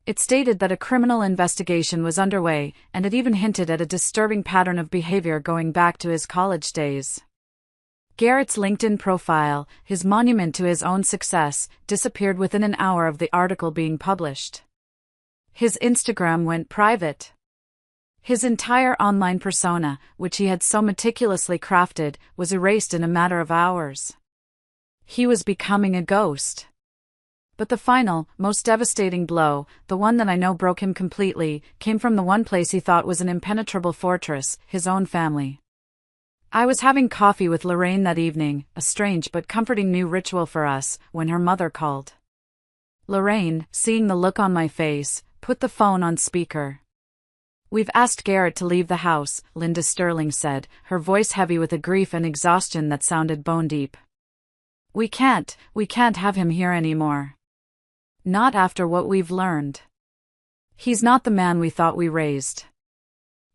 A: It stated that a criminal investigation was underway, and it even hinted at a disturbing pattern of behavior going back to his college days. Garrett's LinkedIn profile, his monument to his own success, disappeared within an hour of the article being published. His Instagram went private. His entire online persona, which he had so meticulously crafted, was erased in a matter of hours. He was becoming a ghost. But the final, most devastating blow, the one that I know broke him completely, came from the one place he thought was an impenetrable fortress, his own family. I was having coffee with Lorraine that evening, a strange but comforting new ritual for us, when her mother called. Lorraine, seeing the look on my face, put the phone on speaker. "We've asked Garrett to leave the house," Linda Sterling said, her voice heavy with a grief and exhaustion that sounded bone-deep. We can't have him here anymore. Not after what we've learned. He's not the man we thought we raised."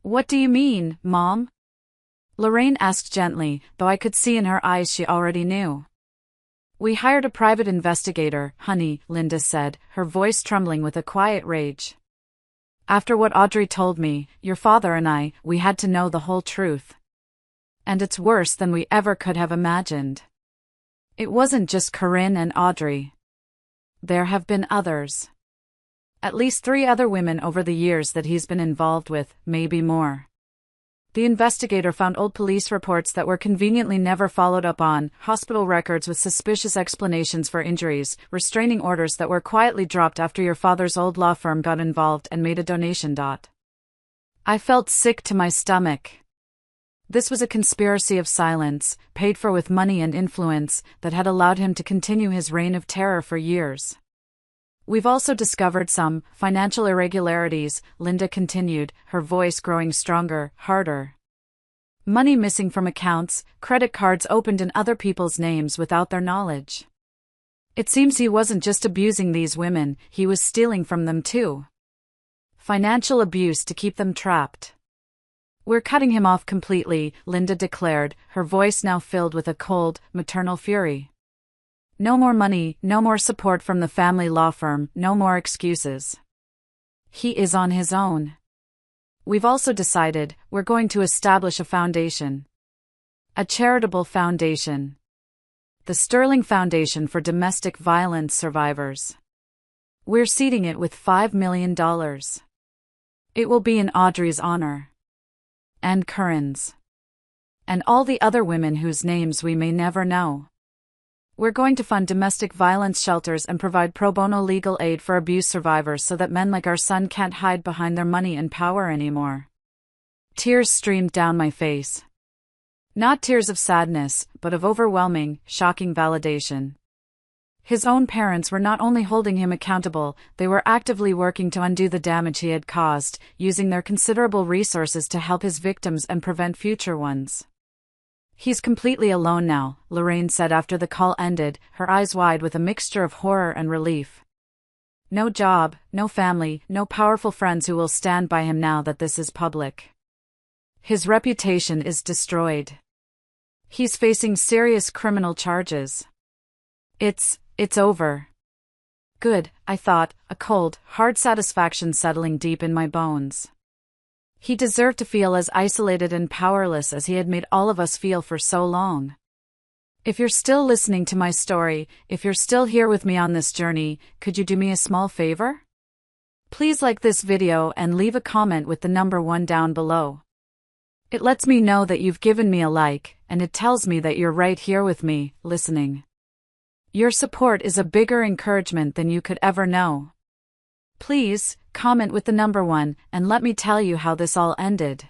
A: "What do you mean, Mom?" Lorraine asked gently, though I could see in her eyes she already knew. "We hired a private investigator, honey," Linda said, her voice trembling with a quiet rage. "After what Audrey told me, your father and we had to know the whole truth. And it's worse than we ever could have imagined. It wasn't just Corinne and Audrey. There have been others. At least 3 other women over the years that he's been involved with, maybe more." The investigator found old police reports that were conveniently never followed up on, hospital records with suspicious explanations for injuries, restraining orders that were quietly dropped after your father's old law firm got involved and made a donation. I felt sick to my stomach. This was a conspiracy of silence, paid for with money and influence, that had allowed him to continue his reign of terror for years. "We've also discovered some financial irregularities," Linda continued, her voice growing stronger, harder. "Money missing from accounts, credit cards opened in other people's names without their knowledge. It seems he wasn't just abusing these women, he was stealing from them too. Financial abuse to keep them trapped. We're cutting him off completely," Linda declared, her voice now filled with a cold, maternal fury. "No more money, no more support from the family law firm, no more excuses. He is on his own. We've also decided we're going to establish a foundation. A charitable foundation. The Sterling Foundation for Domestic Violence Survivors. We're seeding it with $5 million. It will be in Audrey's honor. And Corinne's. And all the other women whose names we may never know. We're going to fund domestic violence shelters and provide pro bono legal aid for abuse survivors so that men like our son can't hide behind their money and power anymore." Tears streamed down my face. Not tears of sadness, but of overwhelming, shocking validation. His own parents were not only holding him accountable, they were actively working to undo the damage he had caused, using their considerable resources to help his victims and prevent future ones. "He's completely alone now," Lorraine said after the call ended, her eyes wide with a mixture of horror and relief. "No job, no family, no powerful friends who will stand by him now that this is public. His reputation is destroyed. He's facing serious criminal charges. It's over." Good, I thought, a cold, hard satisfaction settling deep in my bones. He deserved to feel as isolated and powerless as he had made all of us feel for so long. If you're still listening to my story, if you're still here with me on this journey, could you do me a small favor? Please like this video and leave a comment with the number 1 down below. It lets me know that you've given me a like, and it tells me that you're right here with me, listening. Your support is a bigger encouragement than you could ever know. Please, comment with the number 1, and let me tell you how this all ended.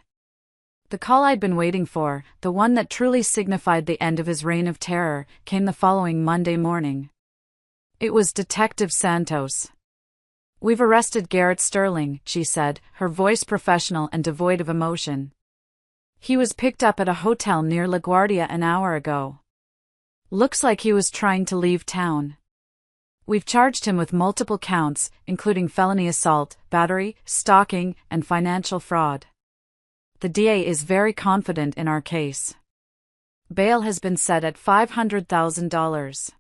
A: The call I'd been waiting for, the one that truly signified the end of his reign of terror, came the following Monday morning. It was Detective Santos. "We've arrested Garrett Sterling," she said, her voice professional and devoid of emotion. "He was picked up at a hotel near LaGuardia an hour ago. Looks like he was trying to leave town. We've charged him with multiple counts, including felony assault, battery, stalking, and financial fraud. The DA is very confident in our case. Bail has been set at $500,000.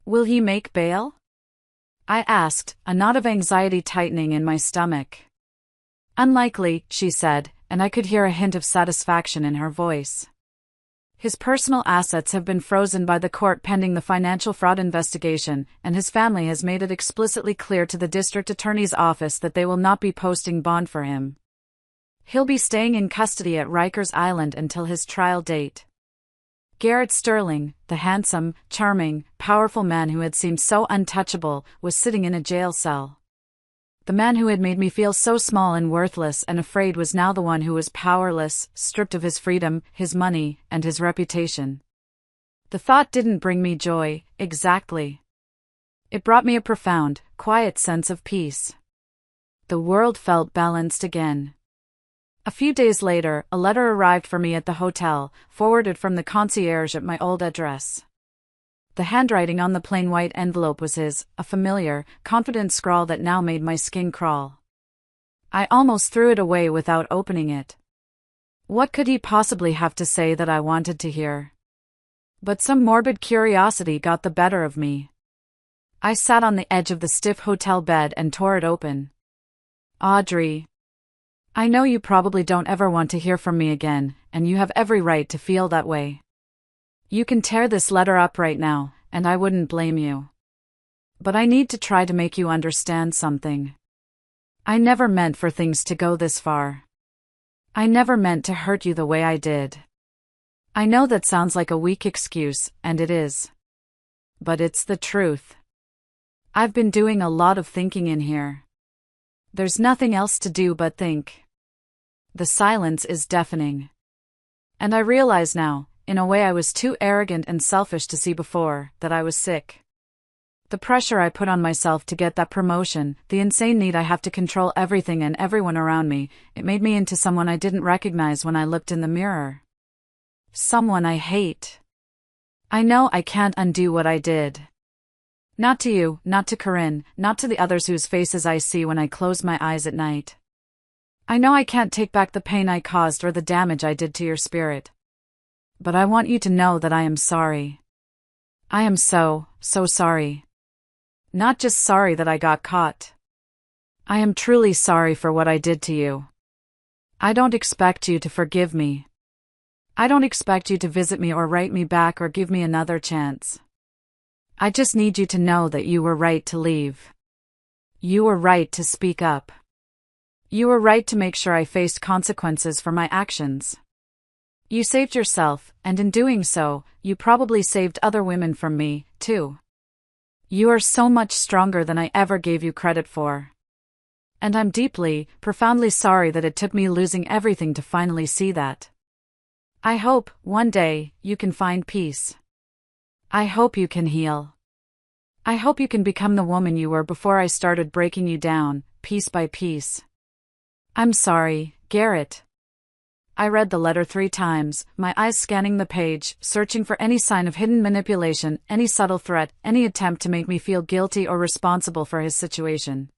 A: Will he make bail?" I asked, a knot of anxiety tightening in my stomach. "Unlikely," she said, and I could hear a hint of satisfaction in her voice. "His personal assets have been frozen by the court pending the financial fraud investigation, and his family has made it explicitly clear to the district attorney's office that they will not be posting bond for him. He'll be staying in custody at Rikers Island until his trial date." Garrett Sterling, the handsome, charming, powerful man who had seemed so untouchable, was sitting in a jail cell. The man who had made me feel so small and worthless and afraid was now the one who was powerless, stripped of his freedom, his money, and his reputation. The thought didn't bring me joy, exactly. It brought me a profound, quiet sense of peace. The world felt balanced again. A few days later, a letter arrived for me at the hotel, forwarded from the concierge at my old address. The handwriting on the plain white envelope was his, a familiar, confident scrawl that now made my skin crawl. I almost threw it away without opening it. What could he possibly have to say that I wanted to hear? But some morbid curiosity got the better of me. I sat on the edge of the stiff hotel bed and tore it open. "Audrey, I know you probably don't ever want to hear from me again, and you have every right to feel that way. You can tear this letter up right now, and I wouldn't blame you. But I need to try to make you understand something. I never meant for things to go this far. I never meant to hurt you the way I did. I know that sounds like a weak excuse, and it is. But it's the truth. I've been doing a lot of thinking in here. There's nothing else to do but think. The silence is deafening. And I realize now, in a way I was too arrogant and selfish to see before, that I was sick. The pressure I put on myself to get that promotion, the insane need I have to control everything and everyone around me, it made me into someone I didn't recognize when I looked in the mirror. Someone I hate. I know I can't undo what I did. Not to you, not to Corinne, not to the others whose faces I see when I close my eyes at night. I know I can't take back the pain I caused or the damage I did to your spirit. But I want you to know that I am sorry. I am so sorry. Not just sorry that I got caught. I am truly sorry for what I did to you. I don't expect you to forgive me. I don't expect you to visit me or write me back or give me another chance. I just need you to know that you were right to leave. You were right to speak up. You were right to make sure I faced consequences for my actions. You saved yourself, and in doing so, you probably saved other women from me, too. You are so much stronger than I ever gave you credit for. And I'm deeply, profoundly sorry that it took me losing everything to finally see that. I hope, one day, you can find peace. I hope you can heal. I hope you can become the woman you were before I started breaking you down, piece by piece. I'm sorry, Garrett. I read the letter 3 times, my eyes scanning the page, searching for any sign of hidden manipulation, any subtle threat, any attempt to make me feel guilty or responsible for his situation.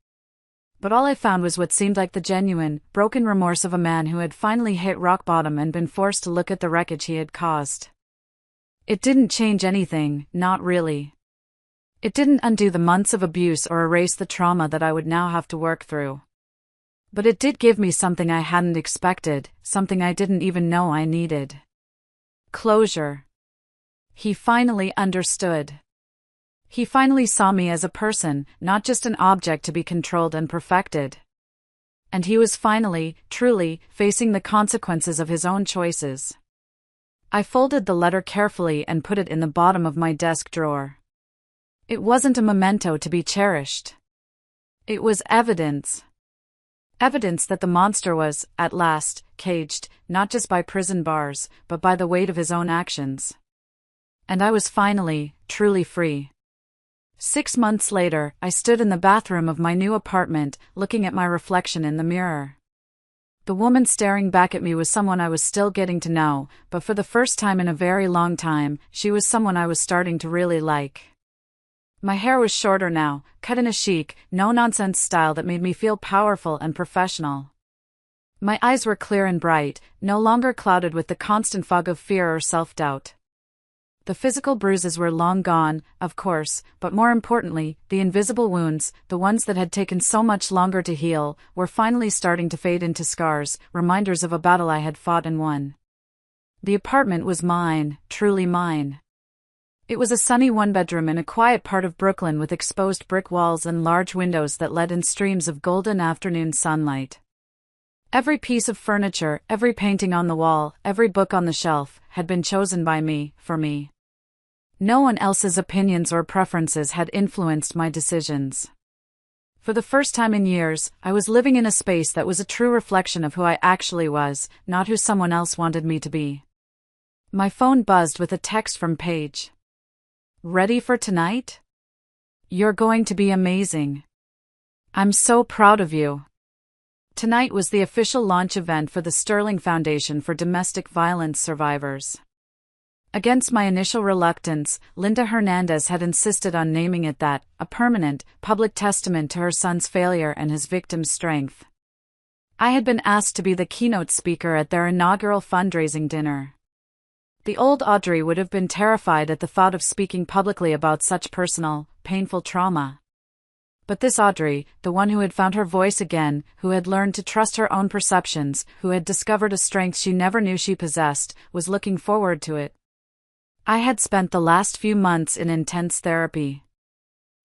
A: But all I found was what seemed like the genuine, broken remorse of a man who had finally hit rock bottom and been forced to look at the wreckage he had caused. It didn't change anything, not really. It didn't undo the months of abuse or erase the trauma that I would now have to work through. But it did give me something I hadn't expected, something I didn't even know I needed. Closure. He finally understood. He finally saw me as a person, not just an object to be controlled and perfected. And he was finally, truly, facing the consequences of his own choices. I folded the letter carefully and put it in the bottom of my desk drawer. It wasn't a memento to be cherished. It was evidence. Evidence that the monster was, at last, caged, not just by prison bars, but by the weight of his own actions. And I was finally, truly free. 6 months later, I stood in the bathroom of my new apartment, looking at my reflection in the mirror. The woman staring back at me was someone I was still getting to know, but for the first time in a very long time, she was someone I was starting to really like. My hair was shorter now, cut in a chic, no-nonsense style that made me feel powerful and professional. My eyes were clear and bright, no longer clouded with the constant fog of fear or self-doubt. The physical bruises were long gone, of course, but more importantly, the invisible wounds, the ones that had taken so much longer to heal, were finally starting to fade into scars, reminders of a battle I had fought and won. The apartment was mine, truly mine. It was a sunny one-bedroom in a quiet part of Brooklyn with exposed brick walls and large windows that let in streams of golden afternoon sunlight. Every piece of furniture, every painting on the wall, every book on the shelf, had been chosen by me, for me. No one else's opinions or preferences had influenced my decisions. For the first time in years, I was living in a space that was a true reflection of who I actually was, not who someone else wanted me to be. My phone buzzed with a text from Paige. "Ready for tonight? You're going to be amazing. I'm so proud of you." Tonight was the official launch event for the Sterling Foundation for Domestic Violence Survivors. Against my initial reluctance, Linda Hernandez had insisted on naming it that, a permanent, public testament to her son's failure and his victim's strength. I had been asked to be the keynote speaker at their inaugural fundraising dinner. The old Audrey would have been terrified at the thought of speaking publicly about such personal, painful trauma. But this Audrey, the one who had found her voice again, who had learned to trust her own perceptions, who had discovered a strength she never knew she possessed, was looking forward to it. I had spent the last few months in intense therapy.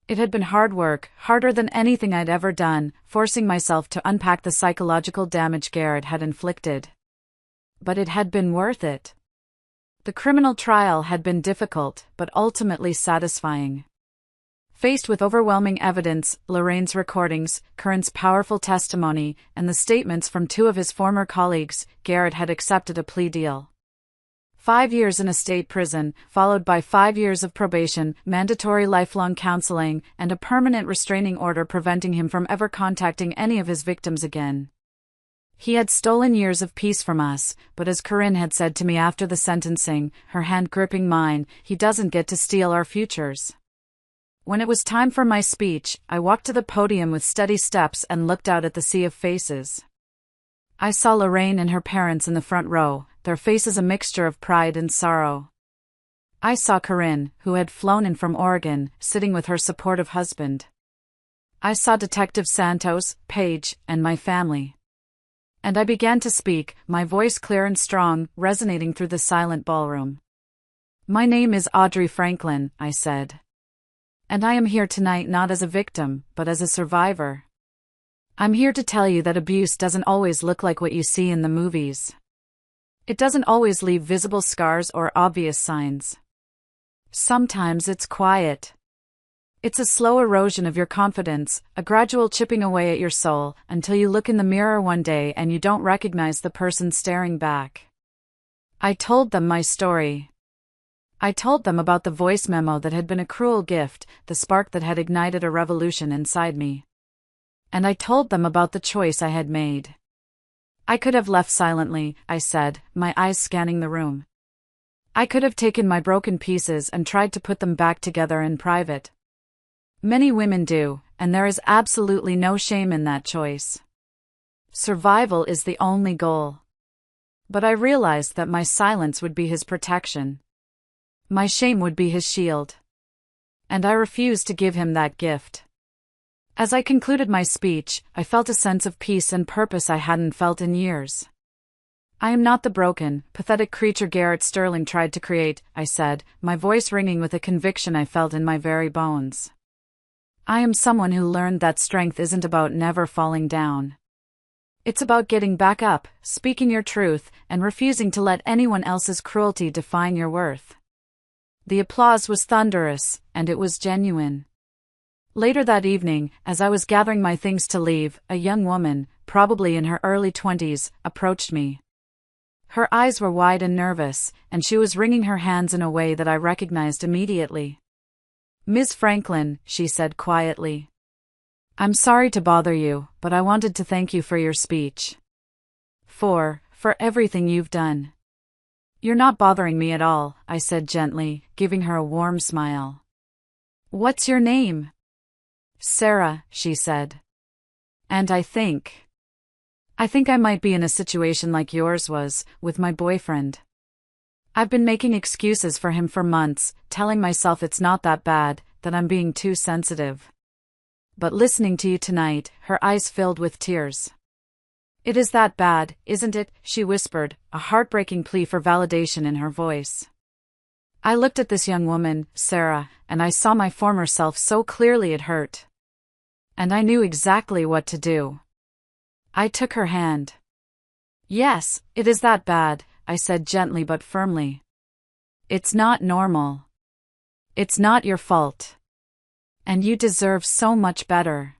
A: It had been hard work, harder than anything I'd ever done, forcing myself to unpack the psychological damage Garrett had inflicted. But it had been worth it. The criminal trial had been difficult, but ultimately satisfying. Faced with overwhelming evidence, Lorraine's recordings, Curran's powerful testimony, and the statements from 2 of his former colleagues, Garrett had accepted a plea deal. 5 years in a state prison, followed by 5 years of probation, mandatory lifelong counseling, and a permanent restraining order preventing him from ever contacting any of his victims again. He had stolen years of peace from us, but as Corinne had said to me after the sentencing, her hand gripping mine, he doesn't get to steal our futures. When it was time for my speech, I walked to the podium with steady steps and looked out at the sea of faces. I saw Lorraine and her parents in the front row, their faces a mixture of pride and sorrow. I saw Corinne, who had flown in from Oregon, sitting with her supportive husband. I saw Detective Santos, Paige, and my family. And I began to speak, my voice clear and strong, resonating through the silent ballroom. "My name is Audrey Franklin," I said. "And I am here tonight not as a victim, but as a survivor. I'm here to tell you that abuse doesn't always look like what you see in the movies. It doesn't always leave visible scars or obvious signs. Sometimes it's quiet. It's a slow erosion of your confidence, a gradual chipping away at your soul, until you look in the mirror one day and you don't recognize the person staring back." I told them my story. I told them about the voice memo that had been a cruel gift, the spark that had ignited a revolution inside me. And I told them about the choice I had made. I could have left silently, I said, my eyes scanning the room. I could have taken my broken pieces and tried to put them back together in private. Many women do, and there is absolutely no shame in that choice. Survival is the only goal. But I realized that my silence would be his protection. My shame would be his shield. And I refused to give him that gift. As I concluded my speech, I felt a sense of peace and purpose I hadn't felt in years. I am not the broken, pathetic creature Garrett Sterling tried to create, I said, my voice ringing with a conviction I felt in my very bones. I am someone who learned that strength isn't about never falling down. It's about getting back up, speaking your truth, and refusing to let anyone else's cruelty define your worth. The applause was thunderous, and it was genuine. Later that evening, as I was gathering my things to leave, a young woman, probably in her early 20s, approached me. Her eyes were wide and nervous, and she was wringing her hands in a way that I recognized immediately. "Ms. Franklin," she said quietly. "I'm sorry to bother you, but I wanted to thank you for your speech. For everything you've done." "You're not bothering me at all," I said gently, giving her a warm smile. "What's your name?" "Sarah," she said. "And I think I might be in a situation like yours was, with my boyfriend. I've been making excuses for him for months, telling myself it's not that bad, that I'm being too sensitive. But listening to you tonight," her eyes filled with tears. "It is that bad, isn't it?" she whispered, a heartbreaking plea for validation in her voice. I looked at this young woman, Sarah, and I saw my former self so clearly it hurt. And I knew exactly what to do. I took her hand. "Yes, it is that bad," I said gently but firmly. "It's not normal. It's not your fault. And you deserve so much better."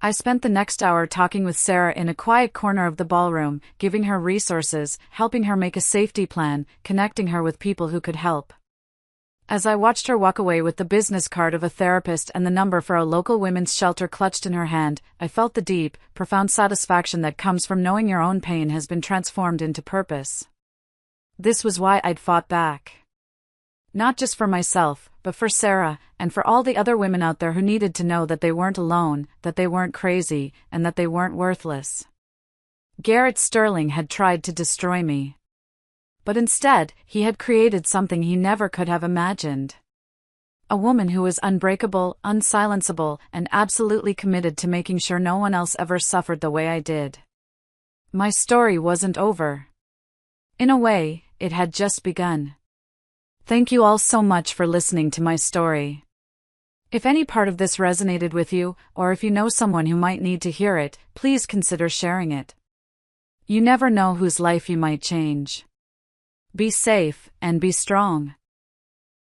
A: I spent the next hour talking with Sarah in a quiet corner of the ballroom, giving her resources, helping her make a safety plan, connecting her with people who could help. As I watched her walk away with the business card of a therapist and the number for a local women's shelter clutched in her hand, I felt the deep, profound satisfaction that comes from knowing your own pain has been transformed into purpose. This was why I'd fought back. Not just for myself, but for Sarah, and for all the other women out there who needed to know that they weren't alone, that they weren't crazy, and that they weren't worthless. Garrett Sterling had tried to destroy me. But instead, he had created something he never could have imagined. A woman who was unbreakable, unsilenceable, and absolutely committed to making sure no one else ever suffered the way I did. My story wasn't over. In a way, it had just begun. Thank you all so much for listening to my story. If any part of this resonated with you, or if you know someone who might need to hear it, please consider sharing it. You never know whose life you might change. Be safe, and be strong.